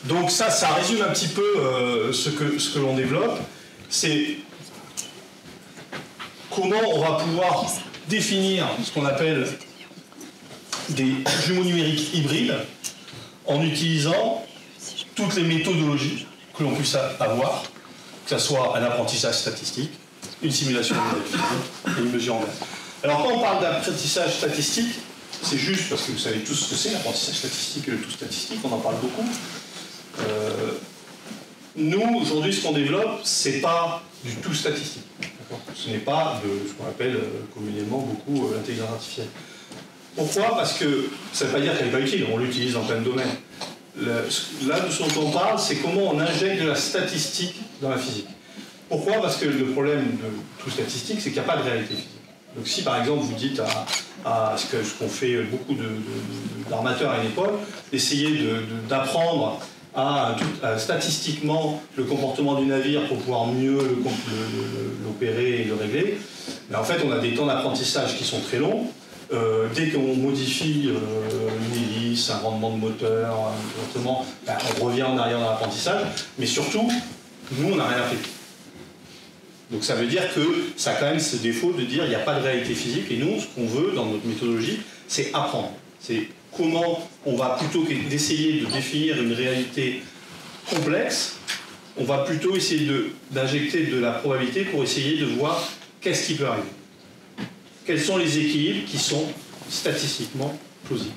Donc ça résume un petit peu ce que l'on développe. C'est comment on va pouvoir définir ce qu'on appelle des jumeaux numériques hybrides en utilisant toutes les méthodologies que l'on puisse avoir, que ce soit un apprentissage statistique, une simulation de modèle physique et une mesure en verre. Alors quand on parle d'apprentissage statistique, c'est juste parce que vous savez tous ce que c'est l'apprentissage statistique et le tout statistique, on en parle beaucoup. Nous, aujourd'hui, ce qu'on développe, c'est pas du tout statistique. Ce n'est pas de ce qu'on appelle communément beaucoup l'intelligence artificielle. Pourquoi? Parce que ça ne veut pas dire qu'elle n'est pas utile, on l'utilise dans plein de domaines. Là, de ce dont on parle, c'est comment on injecte de la statistique dans la physique. Pourquoi? Parce que le problème de tout statistique, c'est qu'il n'y a pas de réalité physique. Donc si par exemple vous dites à ce qu'ont fait beaucoup d'armateurs à une époque, d'essayer d'apprendre à statistiquement le comportement du navire pour pouvoir mieux l'opérer et le régler, mais en fait on a des temps d'apprentissage qui sont très longs. Dès qu'on modifie une hélice, un rendement de moteur, un comportement, on revient en arrière dans l'apprentissage, mais surtout, nous on n'a rien fait. Donc ça veut dire que ça a quand même ce défaut de dire qu'il n'y a pas de réalité physique, et nous, ce qu'on veut dans notre méthodologie, c'est apprendre. C'est comment on va, plutôt que d'essayer de définir une réalité complexe, on va plutôt essayer d'injecter de la probabilité pour essayer de voir qu'est-ce qui peut arriver. Quels sont les équilibres qui sont statistiquement plausibles.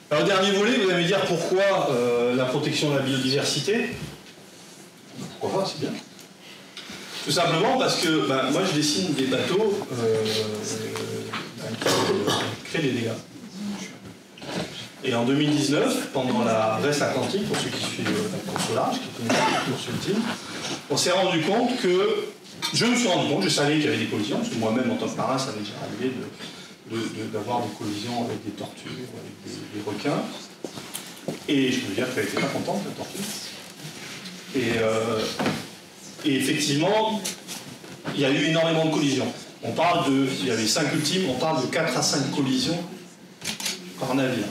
Alors, le dernier volet, vous allez me dire pourquoi la protection de la biodiversité. Pourquoi pas, c'est bien. Tout simplement parce que moi je dessine des bateaux qui créent des dégâts. Et en 2019, pendant la Reste Atlantique, pour ceux qui suivent la course au large, qui connaissent la course ultime, on s'est rendu compte que, je me suis rendu compte, je savais qu'il y avait des collisions, parce que moi-même en tant que marin, ça m'est déjà arrivé d'avoir des collisions avec des tortues, avec des requins. Et je peux vous dire qu'elle n'était pas contente, la tortue. Et effectivement, il y a eu énormément de collisions. Il y avait 5 ultimes, on parle de 4 à 5 collisions par navire.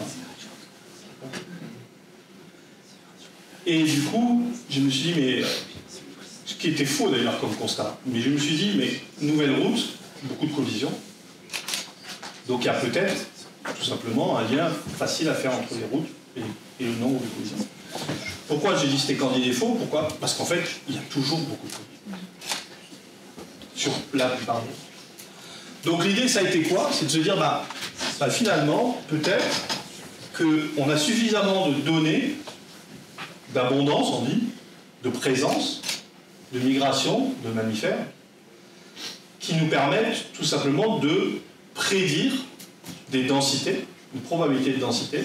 Et du coup, je me suis dit, mais ce qui était faux d'ailleurs comme constat, mais je me suis dit, mais nouvelle route, beaucoup de collisions. Donc il y a peut-être, tout simplement, un lien facile à faire entre les routes et le nombre de collisions. Pourquoi j'ai dit c'était candidat faux? Pourquoi? Parce qu'en fait, il y a toujours beaucoup de collisions. Sur la plupart des routes. Donc l'idée, ça a été quoi? C'est de se dire, finalement, peut-être qu'on a suffisamment de données, d'abondance, on dit, de présence, de migration de mammifères, qui nous permettent tout simplement de prédire des densités, une probabilité de densité,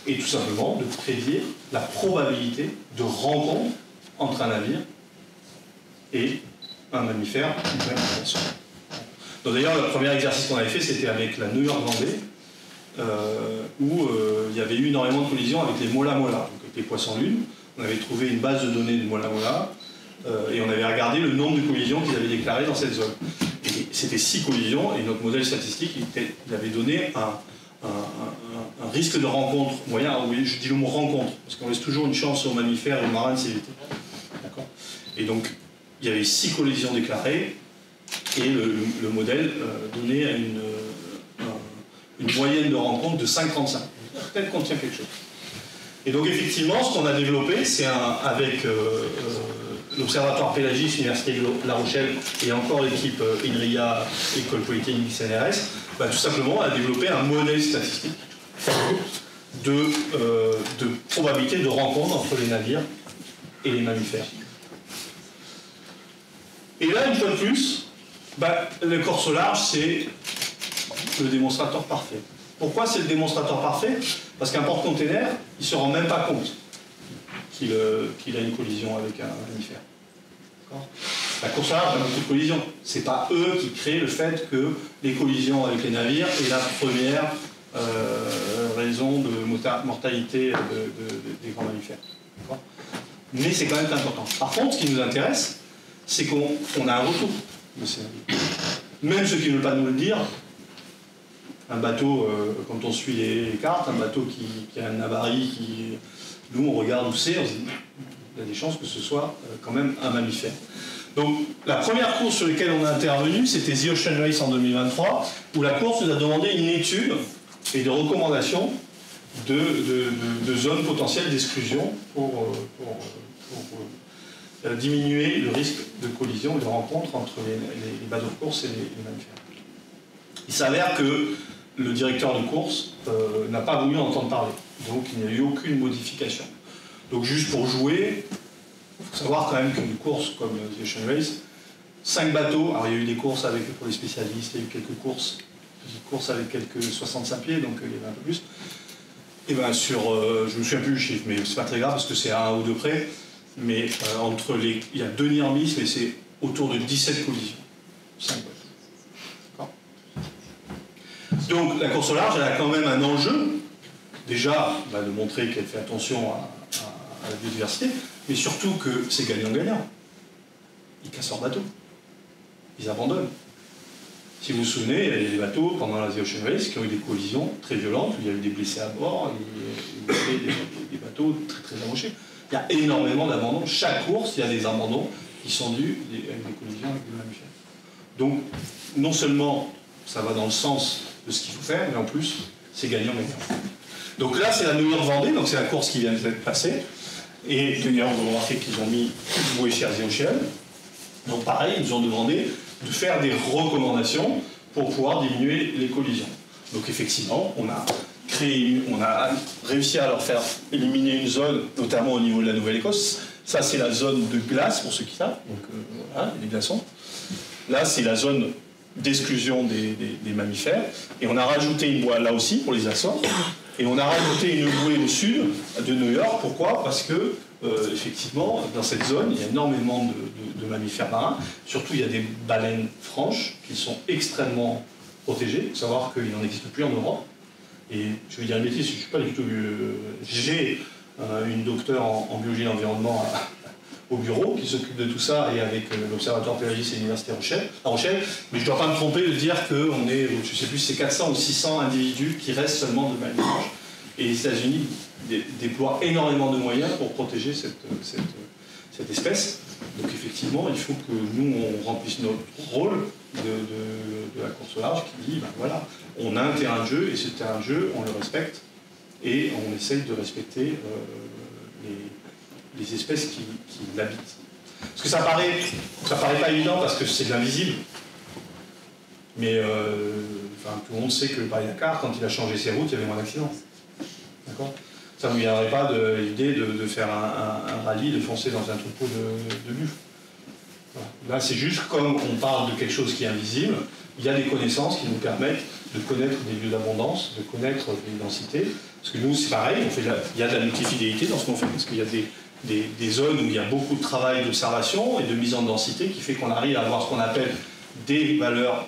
et tout simplement de prédire la probabilité de rencontre entre un navire et un mammifère ou même un poisson. Donc d'ailleurs, le premier exercice qu'on avait fait, c'était avec la New York Vendée, où il y avait eu énormément de collisions avec les mola-mola, donc avec les poissons-lunes. On avait trouvé une base de données de mola-mola, et on avait regardé le nombre de collisions qu'ils avaient déclarées dans cette zone. Et c'était 6 collisions, et notre modèle statistique, il avait donné un risque de rencontre moyen. Oui, je dis le mot rencontre, parce qu'on laisse toujours une chance aux mammifères et aux marins de s'éviter. D'accord ? Et donc, il y avait 6 collisions déclarées, et le modèle donnait une moyenne de rencontre de 5,35. Peut-être qu'on tient quelque chose. Et donc effectivement, ce qu'on a développé, c'est avec l'Observatoire Pélagis, l'Université de La Rochelle, et encore l'équipe INRIA, École Polytechnique CNRS, tout simplement, on a développé un modèle statistique de probabilité de rencontre entre les navires et les mammifères. Et là, une fois de plus, le corse au large, c'est le démonstrateur parfait. Pourquoi c'est le démonstrateur parfait? Parce qu'un porte-container, il ne se rend même pas compte qu'il a une collision avec un mammifère. La course au large a beaucoup de collisions. Ce n'est pas eux qui créent le fait que les collisions avec les navires est la première raison de mortalité des grands mammifères. Mais c'est quand même important. Par contre, ce qui nous intéresse, c'est qu'on a un retour de ces navires. Même ceux qui ne veulent pas nous le dire un bateau, quand on suit les cartes, un bateau qui a un avarie, nous on regarde où c'est, on se dit, il y a des chances que ce soit quand même un mammifère. Donc la première course sur laquelle on a intervenu, c'était The Ocean Race en 2023, où la course nous a demandé une étude et des recommandations de zones potentielles d'exclusion pour diminuer le risque de collision et de rencontre entre les bateaux de course et les mammifères. Il s'avère que le directeur de course n'a pas voulu en entendre parler, donc il n'y a eu aucune modification. Donc juste pour jouer, il faut savoir quand même qu'une course comme The Ocean Race, 5 bateaux, alors il y a eu des courses pour les spécialistes, il y a eu quelques courses avec quelques 65 pieds, donc il y avait un peu plus. Et bien je ne me souviens plus du chiffre, mais c'est pas très grave parce que c'est à 1 ou 2 près, mais il y a 2 near miss, mais c'est autour de 17 collisions. 5 bateaux. Donc la course au large, elle a quand même un enjeu, déjà de montrer qu'elle fait attention à la biodiversité, mais surtout que c'est gagnant-gagnant. Ils cassent leur bateau. Ils abandonnent. Si vous vous souvenez, il y a des bateaux pendant la The Ocean Race qui ont eu des collisions très violentes, où il y a eu des blessés à bord, il y a eu des bateaux très très amochés. Il y a énormément d'abandons. Chaque course, il y a des abandons qui sont dus avec des collisions avec des mammifères. Donc, non seulement ça va dans le sens de ce qu'il faut faire, mais en plus, c'est gagnant-gagnant. Donc là, c'est la New York Vendée, donc c'est la course qui vient d'être passée. Et d'ailleurs, vous remarquez qu'ils ont mis Bouée chez The Ocean. Donc pareil, ils nous ont demandé de faire des recommandations pour pouvoir diminuer les collisions. Donc effectivement, on a réussi à leur faire éliminer une zone, notamment au niveau de la Nouvelle-Écosse. Ça, c'est la zone de glace, pour ceux qui savent. Donc voilà, les glaçons. Là, c'est la zone d'exclusion des mammifères. Et on a rajouté une voie là aussi pour les Açores. Et on a rajouté une bouée au sud de New York. Pourquoi? Parce que, effectivement, dans cette zone, il y a énormément de mammifères marins. Surtout, il y a des baleines franches qui sont extrêmement protégées. Il faut savoir qu'il n'en existe plus en Europe. Et je vais dire une bêtise, je ne suis pas du tout... J'ai une docteure en biologie et l'environnement au bureau qui s'occupe de tout ça et avec l'Observatoire pélagiste et l'Université à Rochelle. Mais je ne dois pas me tromper de dire qu'on est, je ne sais plus si c'est 400 ou 600 individus qui restent seulement de baleines franches. Et les États-Unis déploient énormément de moyens pour protéger cette espèce. Donc effectivement, il faut que nous, on remplisse notre rôle de la course au large qui dit, ben voilà, on a un terrain de jeu et ce terrain de jeu, on le respecte et on essaye de respecter les espèces qui l'habitent. Parce que ça paraît pas évident parce que c'est de l'invisible. Mais tout le monde sait que le Paris-Dakar, quand il a changé ses routes, il y avait moins d'accidents. D'accord ? Ça ne vous viendrait pas de l'idée de faire un rallye, de foncer dans un troupeau de buffles. Voilà. Là, c'est juste comme on parle de quelque chose qui est invisible, il y a des connaissances qui nous permettent de connaître des lieux d'abondance, de connaître des densités. Parce que nous, c'est pareil, il y a de la multifidélité dans ce qu'on fait, parce qu'il y a des zones où il y a beaucoup de travail d'observation et de mise en densité qui fait qu'on arrive à avoir ce qu'on appelle des valeurs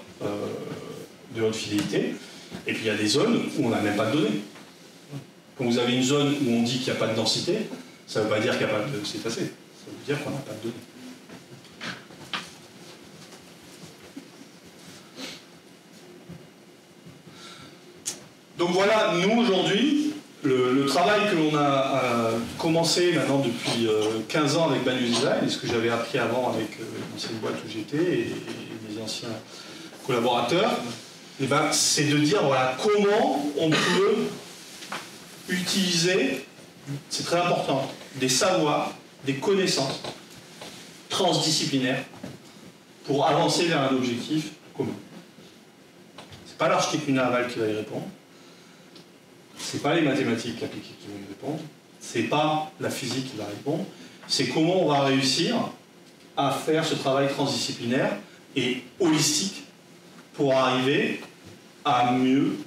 de haute fidélité. Et puis il y a des zones où on n'a même pas de données. Quand vous avez une zone où on dit qu'il n'y a pas de densité, ça ne veut pas dire qu'il n'y a pas de cétacés. Ça veut dire qu'on n'a pas de données. Donc voilà, nous aujourd'hui, le travail que l'on a commencé maintenant depuis 15 ans avec Banus Design, et ce que j'avais appris avant avec l'ancienne boîte où j'étais et les anciens collaborateurs, c'est de dire voilà, comment on peut utiliser, c'est très important, des savoirs, des connaissances transdisciplinaires pour avancer vers un objectif commun. Ce n'est pas l'architecte naval qui va y répondre. C'est pas les mathématiques appliquées qui vont y répondre, c'est pas la physique qui va répondre, c'est comment on va réussir à faire ce travail transdisciplinaire et holistique pour arriver à mieux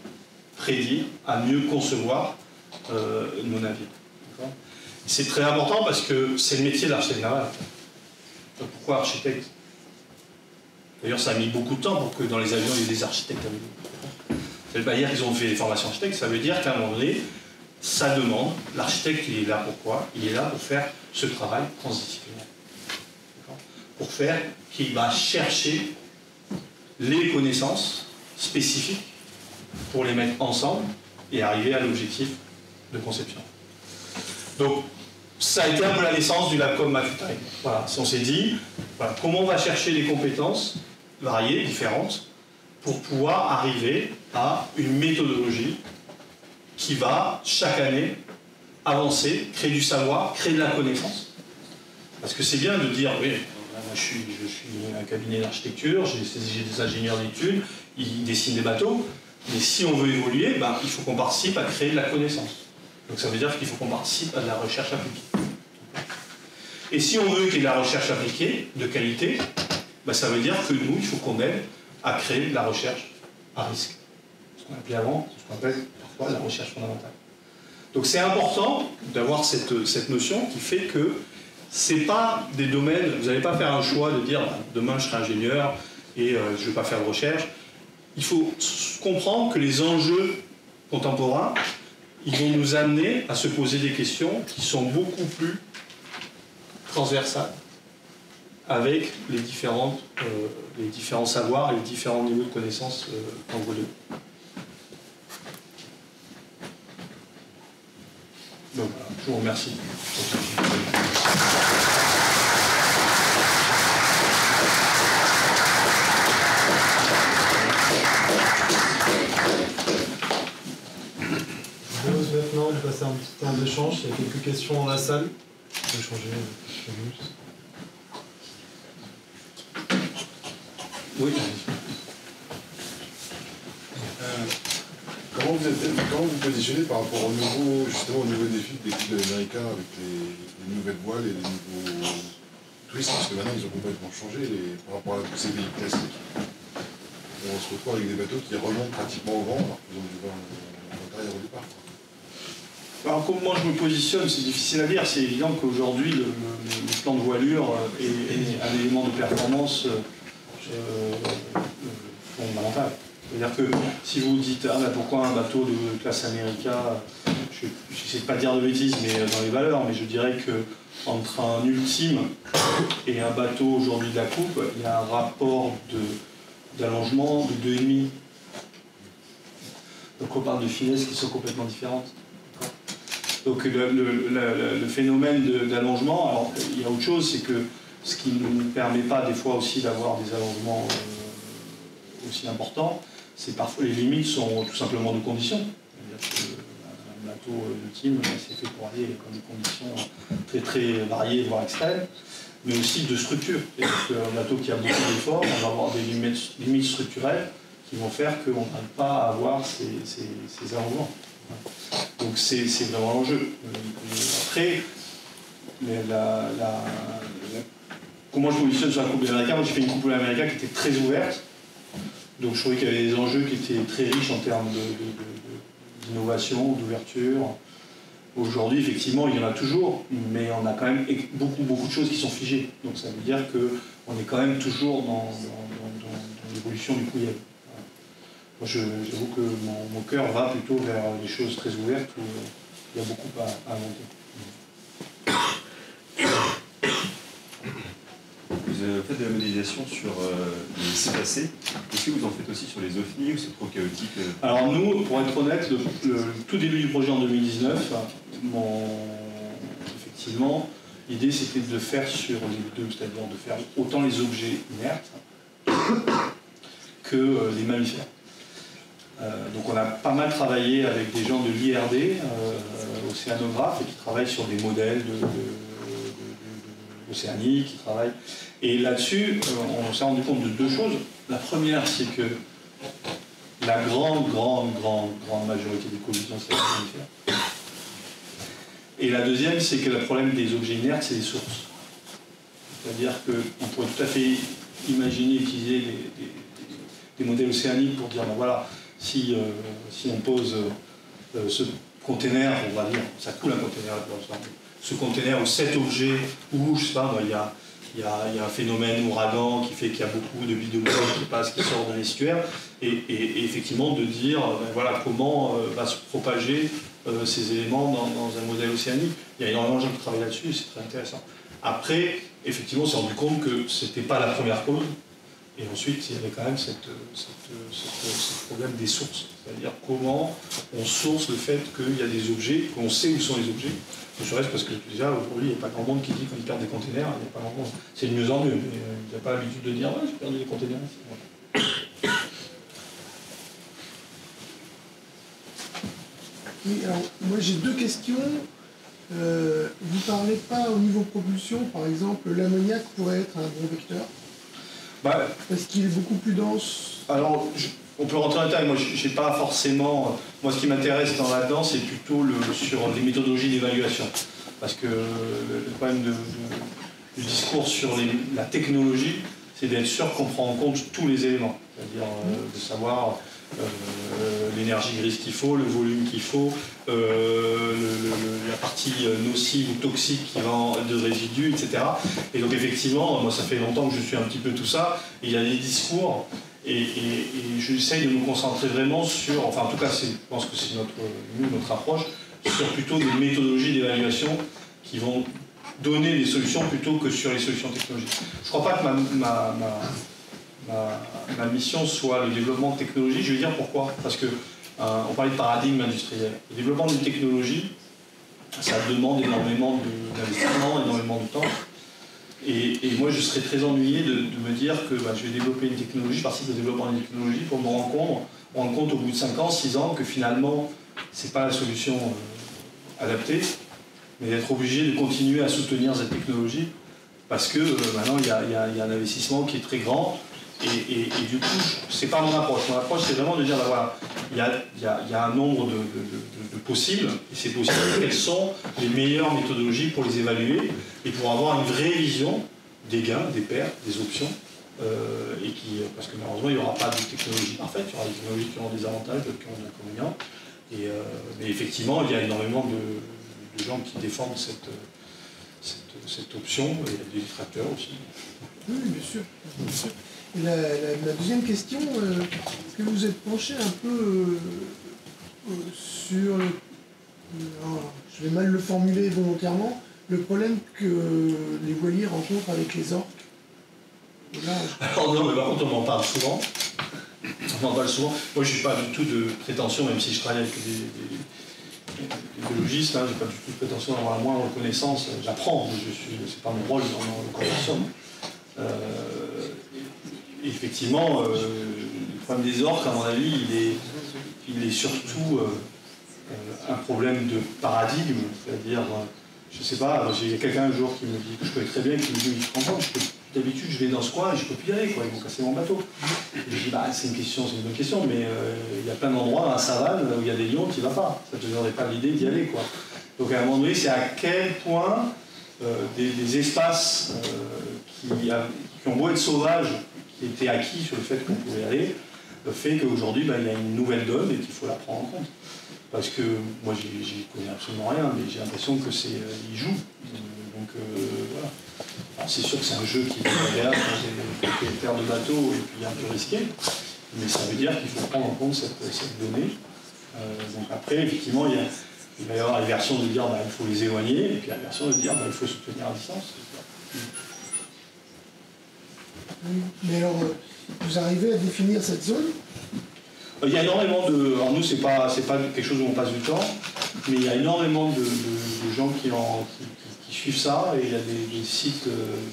prédire, à mieux concevoir nos navires. C'est très important parce que c'est le métier de l'architecte naval. Donc pourquoi architecte? D'ailleurs, ça a mis beaucoup de temps pour que dans les avions, il y ait des architectes avec nous. Ça ne veut pas dire qu'ils ont fait des formations architectes, ça veut dire qu'à un moment donné, ça demande, l'architecte il est là pour quoi? Il est là pour faire ce travail transdisciplinaire. Pour faire qu'il va chercher les connaissances spécifiques pour les mettre ensemble et arriver à l'objectif de conception. Donc, ça a été un peu la naissance du LabCom McFly. Voilà, on s'est dit, voilà, comment on va chercher des compétences variées, différentes, pour pouvoir arriver à une méthodologie qui va, chaque année, avancer, créer du savoir, créer de la connaissance. Parce que c'est bien de dire, oui, moi je suis un cabinet d'architecture, j'ai des ingénieurs d'études, ils dessinent des bateaux, mais si on veut évoluer, ben, il faut qu'on participe à créer de la connaissance. Donc ça veut dire qu'il faut qu'on participe à de la recherche appliquée. Et si on veut qu'il y ait de la recherche appliquée, de qualité, ben, ça veut dire que nous, il faut qu'on aide à créer de la recherche à risque. Ce qu'on appelait avant, ce qu'on appelle parfois la recherche fondamentale. Donc c'est important d'avoir cette notion qui fait que ce n'est pas des domaines, vous n'allez pas faire un choix de dire bah, demain je serai ingénieur et je ne vais pas faire de recherche. Il faut comprendre que les enjeux contemporains, ils vont nous amener à se poser des questions qui sont beaucoup plus transversales avec les différents savoirs et les différents niveaux de connaissances entre deux. Donc, je vous remercie. Je propose maintenant de passer un petit temps d'échange. Il y a quelques questions dans la salle. On peut changer. Oui. Comment vous positionnez par rapport justement au nouveau défi de l'équipe américaine avec les nouvelles voiles et les nouveaux twists, parce que maintenant ils ont complètement changé par rapport à tous ces véhicules classiques. On se retrouve avec des bateaux qui remontent pratiquement au vent alors qu'ils ont du vent intérieur au départ. Alors comment je me positionne, c'est difficile à dire. C'est évident qu'aujourd'hui le plan de voilure est un élément de performance fondamental. C'est-à-dire que si vous dites ah, ben pourquoi un bateau de classe America, je n'essaie de pas dire de bêtises mais dans les valeurs, mais je dirais que entre un ultime et un bateau aujourd'hui de la coupe, il y a un rapport d'allongement de 2,5. Donc on parle de finesses qui sont complètement différentes. Donc le phénomène d'allongement, alors il y a autre chose, c'est que ce qui ne nous permet pas des fois aussi d'avoir des allongements aussi importants, c'est parfois les limites sont tout simplement de conditions. C'est-à-dire qu'un bateau ultime, c'est fait pour aller dans des conditions très très variées, voire extrêmes, mais aussi de structure. C'est-à-dire qu'un bateau qui a beaucoup d'efforts, on va avoir des limites structurelles qui vont faire qu'on n'arrive pas à avoir ces allongements. Donc c'est vraiment l'enjeu. Après, comment je positionne sur la coupe américaine? Moi j'ai fait une coupe américaine qui était très ouverte. Donc je trouvais qu'il y avait des enjeux qui étaient très riches en termes d'innovation, d'ouverture. Aujourd'hui, effectivement, il y en a toujours, mais on a quand même beaucoup de choses qui sont figées. Donc ça veut dire qu'on est quand même toujours dans l'évolution du courriel. Moi, j'avoue que mon cœur va plutôt vers des choses très ouvertes où il y a beaucoup à inventer. Vous faites de la modélisation sur les cétacés. Est-ce que vous en faites aussi sur les OFNI ou c'est trop chaotique? Alors nous, pour être honnête, le tout début du projet en 2019, effectivement, l'idée c'était de faire sur les deux, c'est-à-dire de faire autant les objets inertes que les mammifères. Donc on a pas mal travaillé avec des gens de l'IRD, océanographes, et qui travaillent sur des modèles océaniques, qui travaillent. Et là-dessus, on s'est rendu compte de deux choses. La première, c'est que la grande majorité des collisions, c'est les mammifères. Et la deuxième, c'est que le problème des objets inertes, c'est les sources. C'est-à-dire qu'on pourrait tout à fait imaginer utiliser des modèles océaniques pour dire, ben voilà, si on pose ce container, on va dire, ça coule un container, ce container ou cet objet, ou je sais pas, il y a un phénomène ouragan qui fait qu'il y a beaucoup de billes qui passent, qui sortent d'un estuaire, et effectivement de dire ben voilà, comment va se propager ces éléments dans un modèle océanique. Il y a énormément de gens qui travaillent là-dessus, c'est très intéressant. Après, effectivement, on s'est rendu compte que ce n'était pas la première cause, Et ensuite, il y avait quand même ce problème des sources. C'est-à-dire comment on source le fait qu'il y a des objets, qu'on sait où sont les objets. Ne serait-ce parce que déjà, aujourd'hui, il n'y a pas grand monde qui dit qu'on perd des containers. Il n'y a pas grand monde. C'est de mieux en mieux, mais il n'y a pas l'habitude de dire « ouais, j'ai perdu des containers ». Oui, alors, moi j'ai deux questions. Vous ne parlez pas au niveau propulsion, par exemple, l'ammoniac pourrait être un bon vecteur parce qu'il est beaucoup plus dense. Alors, on peut rentrer en détail. Moi, je n'ai pas forcément. Moi, ce qui m'intéresse là-dedans, c'est plutôt sur les méthodologies d'évaluation. Parce que le problème du discours sur la technologie, c'est d'être sûr qu'on prend en compte tous les éléments. C'est-à-dire de savoir l'énergie grise qu'il faut, le volume qu'il faut, la partie nocive ou toxique qui va de résidus, etc. Et donc effectivement, moi ça fait longtemps que je suis un petit peu tout ça, et il y a des discours, et j'essaye de me concentrer vraiment sur, enfin en tout cas je pense que c'est notre approche, sur plutôt des méthodologies d'évaluation qui vont donner des solutions plutôt que sur les solutions technologiques. Je ne crois pas que ma mission soit le développement de technologie. Je vais dire pourquoi. Parce que on parlait de paradigme industriel. Le développement d'une technologie, ça demande énormément d'investissement, énormément de temps. Et moi, je serais très ennuyé de me dire que je vais développer une technologie, je participe au développement d'une technologie pour me rendre compte au bout de 5 ans, 6 ans, que finalement, ce n'est pas la solution adaptée, mais d'être obligé de continuer à soutenir cette technologie parce que maintenant, il y a un investissement qui est très grand. Et du coup, c'est pas mon approche. Mon approche, c'est vraiment de dire, voilà, il y a un nombre de possibles, et ces possibles, quelles sont les meilleures méthodologies pour les évaluer, et pour avoir une vraie vision des gains, des pertes, des options, parce que malheureusement, il n'y aura pas de technologie parfaite, il y aura des technologies qui auront des avantages, d'autres qui auront des inconvénients. Mais effectivement, il y a énormément de gens qui défendent cette option, et il y a des détracteurs aussi. Oui, bien sûr. Bien sûr. Et la deuxième question, est-ce que vous êtes penché un peu sur, je vais mal le formuler volontairement, le problème que les voiliers rencontrent avec les orques? Alors non, mais par contre, on m'en parle souvent. Moi, je ne suis pas du tout de prétention, même si je travaille avec des biologistes, j'ai pas du tout de prétention d'avoir la moindre connaissance. J'apprends, mais c'est pas mon rôle dans le consortium. Effectivement, le problème des orques, à mon avis, il est surtout un problème de paradigme, c'est-à-dire, je sais pas, j'ai quelqu'un un jour qui me dit, que je connais très bien, qui me dit, d'habitude je vais dans ce coin et je peux plus y aller, ils vont casser mon bateau. Et je dis, c'est une bonne question, mais il y a plein d'endroits dans la savane où il y a des lions, tu n'y vas pas, ça ne te donnerait pas l'idée d'y aller, quoi. Donc à un moment donné, c'est à quel point des espaces qui ont beau être sauvages, qui étaient acquis sur le fait qu'on pouvait y aller, fait qu'aujourd'hui, il y a une nouvelle donne et qu'il faut la prendre en compte. Parce que moi, j'y connais absolument rien, mais j'ai l'impression que ils jouent. Donc voilà. Alors, c'est sûr que c'est un jeu qui est agréable pour les propriétaires de bateaux et puis un peu risqué, mais ça veut dire qu'il faut prendre en compte cette donnée. Donc après, effectivement, il va y avoir la version de dire il faut les éloigner, et puis la version de dire il faut se tenir à distance. Mais alors, vous arrivez à définir cette zone? Il y a énormément de... Alors nous, c'est pas quelque chose où on passe du temps, mais il y a énormément de gens qui suivent ça, et il y a des sites,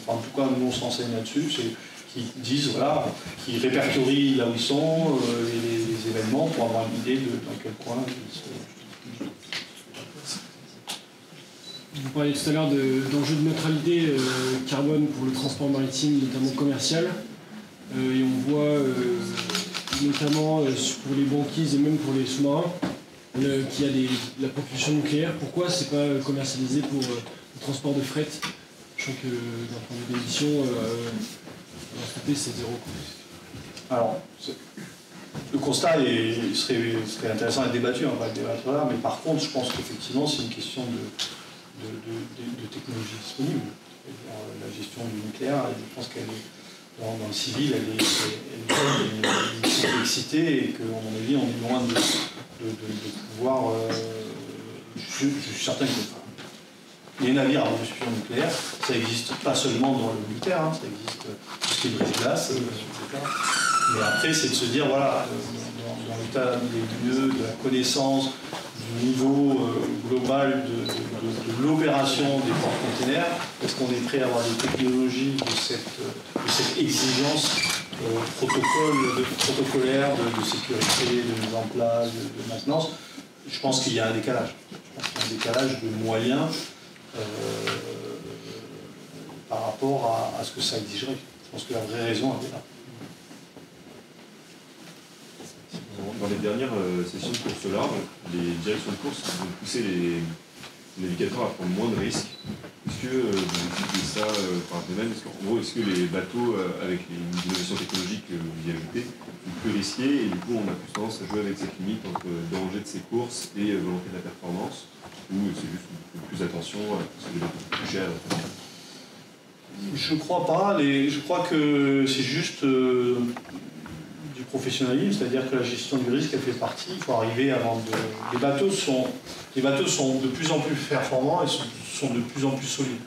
en tout cas nous on se renseigne là-dessus, qui disent, voilà, qui répertorient là où ils sont, les événements, pour avoir une idée dans quel coin ils se... Vous parliez tout à l'heure d'enjeux de neutralité carbone pour le transport maritime, notamment commercial. Et on voit, notamment pour les banquises et même pour les sous-marins, qu'il y a la propulsion nucléaire. Pourquoi c'est pas commercialisé pour le transport de fret? Je sens que d'un point de vue d'émission, l'entropie c'est zéro. Alors, le constat serait intéressant à être débattu, on va le débattre là, mais par contre, je pense qu'effectivement, c'est une question de technologie disponible. La gestion du nucléaire, je pense qu'elle est, dans le civil, elle est une complexité et qu'à mon avis, on est loin de pouvoir... je suis certain que Les navires à combustion nucléaire, ça n'existe pas seulement dans le nucléaire, hein, ça existe tout ce qui est brise-glace, etc. Mais après, c'est de se dire, voilà, dans l'état des lieux, de la connaissance, du niveau global de l'opération des porte-containers, est-ce qu'on est prêt à avoir des technologies de cette exigence protocolaire de sécurité, de mise en place, de maintenance? Je pense qu'il y a un décalage. Je pense qu'il y a un décalage de moyens par rapport à ce que ça exigerait. Je pense que la vraie raison elle est là. Dans les dernières sessions de course large, les directions de course vont pousser les navigateurs à prendre moins de risques. Est-ce que vous expliquez ça par un domaine? En gros, est-ce que les bateaux, avec les innovations technologiques que vous y ajoutez, sont plus risqués et du coup on a plus tendance à jouer avec cette limite entre danger de ces courses et volonté de la performance, ou c'est juste plus attention parce que les bateaux sont plus chers? Je crois pas. Je crois que c'est juste du professionnalisme, c'est-à-dire que la gestion du risque, elle fait partie. Il faut arriver avant de... Les bateaux sont de plus en plus performants et sont de plus en plus solides.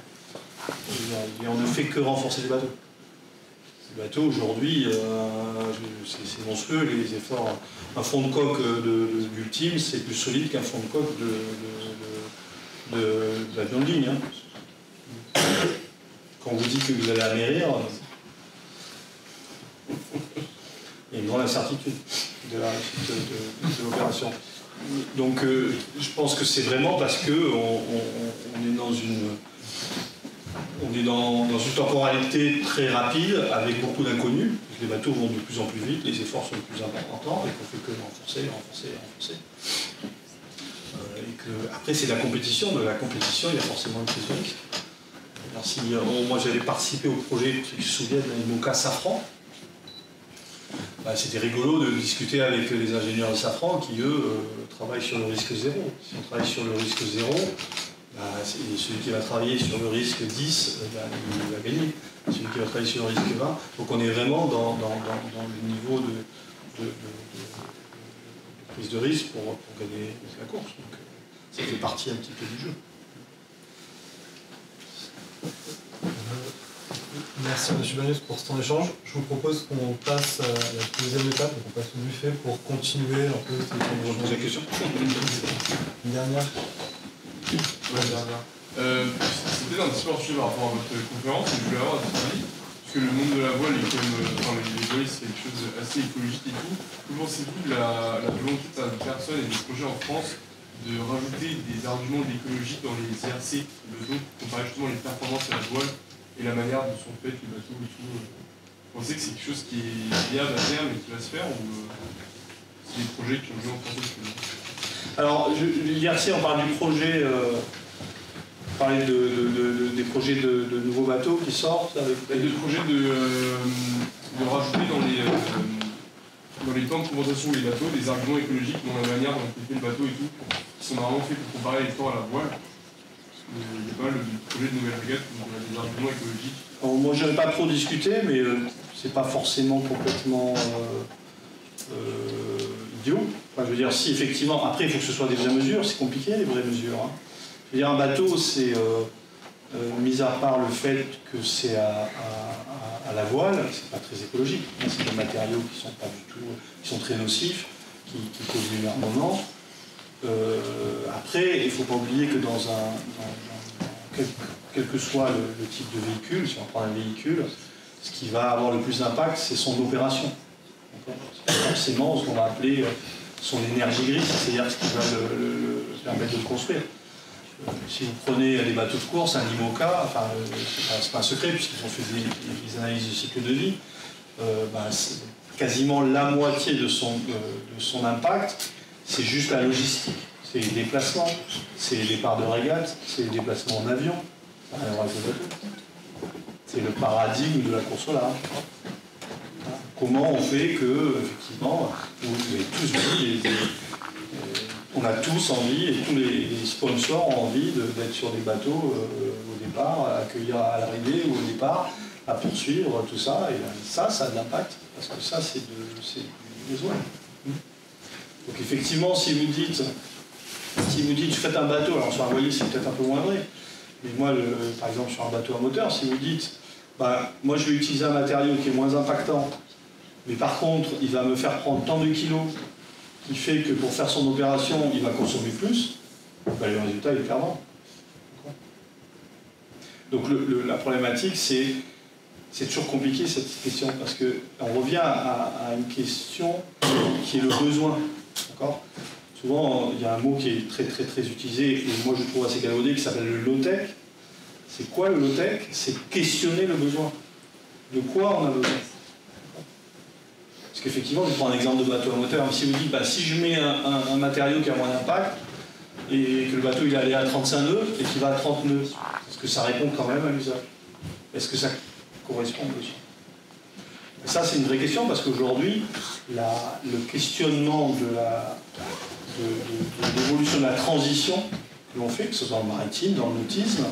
Et on ne fait que renforcer les bateaux. Les bateaux, aujourd'hui, c'est monstrueux, les efforts. Un fond de coque d'ultime, c'est plus solide qu'un fond de coque d'avion de ligne. Hein. Quand on vous dit que vous allez amérir, il y a une grande incertitude de la réussite de l'opération. Donc je pense que c'est vraiment parce qu'on est dans une temporalité très rapide avec beaucoup d'inconnus. Les bateaux vont de plus en plus vite, les efforts sont de plus importants et qu'on fait que renforcer. Après c'est la compétition, de la compétition il y a forcément une prise de risque. Moi j'avais participé au projet, ceux qui se souviennent, l'IMOCA Safran. C'était rigolo de discuter avec les ingénieurs de Safran qui, eux, travaillent sur le risque 0. Si on travaille sur le risque 0, celui qui va travailler sur le risque 10, il va gagner. Celui qui va travailler sur le risque 20. Donc on est vraiment dans le niveau de prise de risque pour gagner la course. Donc ça fait partie un petit peu du jeu. Merci M. Banus pour ce temps d'échange. Je vous propose qu'on passe à la deuxième étape, donc on passe au buffet pour continuer un peu cette question. Une dernière. C'était un petit peu sujet par rapport à votre conférence, et je voulais avoir votre avis, parce que le monde de la voile est quand même, les voiles c'est quelque chose d'assez écologique et tout. Que pensez-vous de la volonté de certaines personnes et des projets en France de rajouter des arguments d'écologie dans les IRC, le dos, pour comparer justement les performances à la voile et la manière dont sont faits les bateaux et tout? Vous pensez que c'est quelque chose qui est viable à terme et qui va se faire, ou c'est des projets qui ont lieu en France? Alors, l'IRC, on parle du projet, parler des projets de nouveaux bateaux qui sortent avec... Des projets de rajouter dans les temps de compensation des bateaux des arguments écologiques dans la manière dont on fait le bateau et tout, qui sont normalement faits pour comparer les temps à la voile. Il y a pas mal de projets de nouvelles régates où on a des arguments écologiques. Alors, moi, je n'avais pas trop discuté, mais c'est pas forcément complètement idiot. Enfin, je veux dire, si effectivement, après, il faut que ce soit des vraies mesures, c'est compliqué, les vraies mesures. Hein. Je veux dire, un bateau, c'est, mis à part le fait que c'est à la voile, c'est pas très écologique. C'est des matériaux qui sont pas du tout, qui sont très nocifs, qui causent l'énervement. Après, il ne faut pas oublier que quel que soit le type de véhicule, si on prend un véhicule, ce qui va avoir le plus d'impact, c'est son opération. C'est forcément ce qu'on va appeler son énergie grise, c'est-à-dire ce qui va le permettre de le construire. Si vous prenez des bateaux de course, un IMOCA, enfin, c'est pas un secret puisqu'ils ont fait des analyses de cycle de vie, quasiment la moitié de son impact, c'est juste la logistique. C'est les déplacements, c'est les départs de régate, c'est les déplacements en avion. Ça n'a rien à voir avec le bateau. C'est le paradigme de la course au large. Comment on fait que, effectivement, vous avez tous dit, on a tous envie, et tous les sponsors ont envie d'être sur des bateaux au départ, à accueillir à l'arrivée ou au départ, à poursuivre tout ça. Et ça a de l'impact, parce que ça, c'est des besoins. Donc effectivement, si vous dites, faites un bateau, alors sur un voilier c'est peut-être un peu moins vrai, Mais moi, par exemple, sur un bateau à moteur, si vous dites, bah, moi je vais utiliser un matériau qui est moins impactant, mais par contre, il va me faire prendre tant de kilos, qui fait que pour faire son opération, il va consommer plus, bah, le résultat est perdant. Donc la problématique, c'est toujours compliqué cette question, parce qu'on revient à une question qui est le besoin. Souvent, il y a un mot qui est très très très utilisé, et moi je trouve assez galvaudé, qui s'appelle le low-tech. C'est quoi le low-tech? C'est questionner le besoin. De quoi on a besoin? Parce qu'effectivement, je prends un exemple de bateau à moteur. Si vous dites, bah, si je mets un matériau qui a moins d'impact, et que le bateau il allait à 35 nœuds, et qu'il va à 30 nœuds, est-ce que ça répond quand même à l'usage? Est-ce que ça correspond au besoin? Et ça, c'est une vraie question, parce qu'aujourd'hui, le questionnement de l'évolution de la transition que l'on fait, que ce soit dans le maritime, dans le nautisme,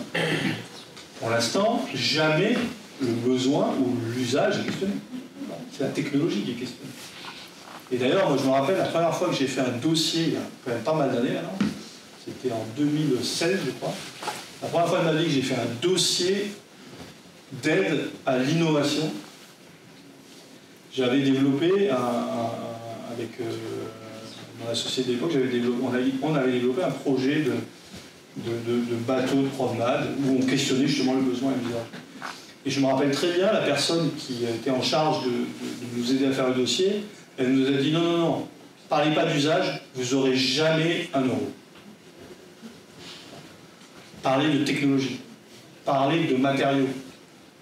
pour l'instant, jamais le besoin ou l'usage est questionné. C'est la technologie qui est questionnée. Et d'ailleurs, moi je me rappelle, la première fois que j'ai fait un dossier, il y a quand même pas mal d'années maintenant, c'était en 2016 je crois, la première fois de ma vie que j'ai fait un dossier d'aide à l'innovation, j'avais développé avec mon associé d'époque, on avait développé un projet de bateau de promenade où on questionnait justement le besoin et l'usage. Et je me rappelle très bien, la personne qui était en charge de nous aider à faire le dossier, elle nous a dit non, non, non, parlez pas d'usage, vous n'aurez jamais un euro. Parlez de technologie, parlez de matériaux.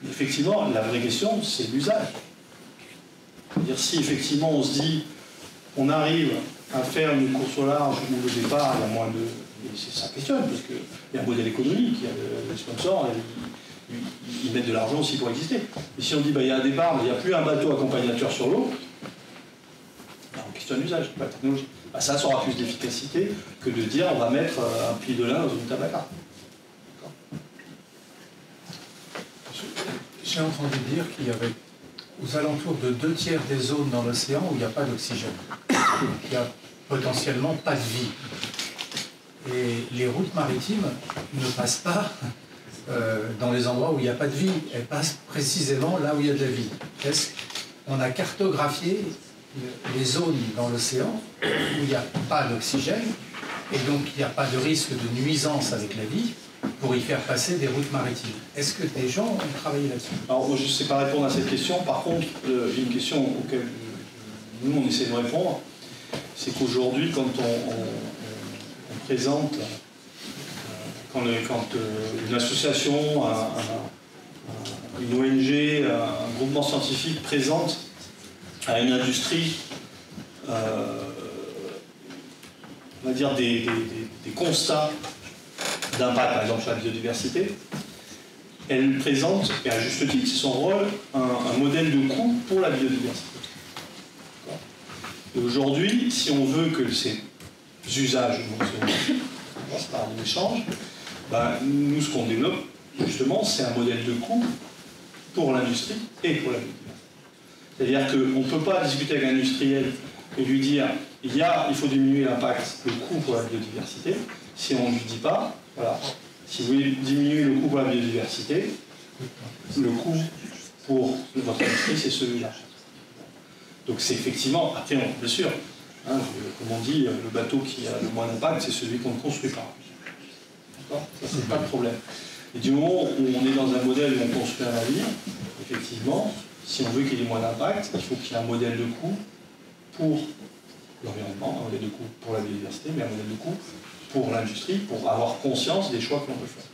Mais effectivement, la vraie question, c'est l'usage. C'est-à-dire si effectivement on se dit, on arrive à faire une course au large où au départ il y a moins de... Ça questionne, parce qu'il y a un modèle économique, il y a les sponsors, ils mettent de l'argent aussi pour exister. Et si on dit, bah, il y a un départ, mais il n'y a plus un bateau accompagnateur sur l'eau, bah, on questionne l'usage, pas la technologie. Bah, ça aura plus d'efficacité que de dire, on va mettre un pli de lin dans une table à cartes. J'ai entendu dire qu'il y avait aux alentours de 2/3 des zones dans l'océan où il n'y a pas d'oxygène. Il n'y a potentiellement pas de vie. Et les routes maritimes ne passent pas dans les endroits où il n'y a pas de vie. Elles passent précisément là où il y a de la vie. Est-ce qu'on a cartographié les zones dans l'océan où il n'y a pas d'oxygène et donc il n'y a pas de risque de nuisance avec la vie pour y faire passer des routes maritimes? Est-ce que des gens ont travaillé là-dessus? Alors, moi, je ne sais pas répondre à cette question. Par contre, j'ai une question auquel nous, on essaie de répondre. C'est qu'aujourd'hui, quand on présente, quand une association, une ONG, un groupement scientifique présente à une industrie, on va dire des constats d'impact, par exemple sur la biodiversité, elle présente, et à juste titre, c'est son rôle, un modèle de coût pour la biodiversité. Et aujourd'hui, si on veut que ces usages par un échange, ben, nous, ce qu'on développe, justement, c'est un modèle de coût pour l'industrie et pour la biodiversité. C'est-à-dire qu'on ne peut pas discuter avec un industriel et lui dire il faut diminuer l'impact, le coût pour la biodiversité, si on ne lui dit pas, voilà, si vous voulez diminuer le coût pour la biodiversité, le coût pour votre industrie, c'est celui-là. Donc c'est effectivement, après, bien sûr, hein, comme on dit, le bateau qui a le moins d'impact, c'est celui qu'on ne construit pas. D'accord ? Ça, c'est pas le problème. Et du moment où on est dans un modèle où on construit un navire, effectivement, si on veut qu'il y ait moins d'impact, il faut qu'il y ait un modèle de coût pour l'environnement, un modèle de coût pour la biodiversité, mais un modèle de coût pour l'industrie, pour avoir conscience des choix que l'on peut faire.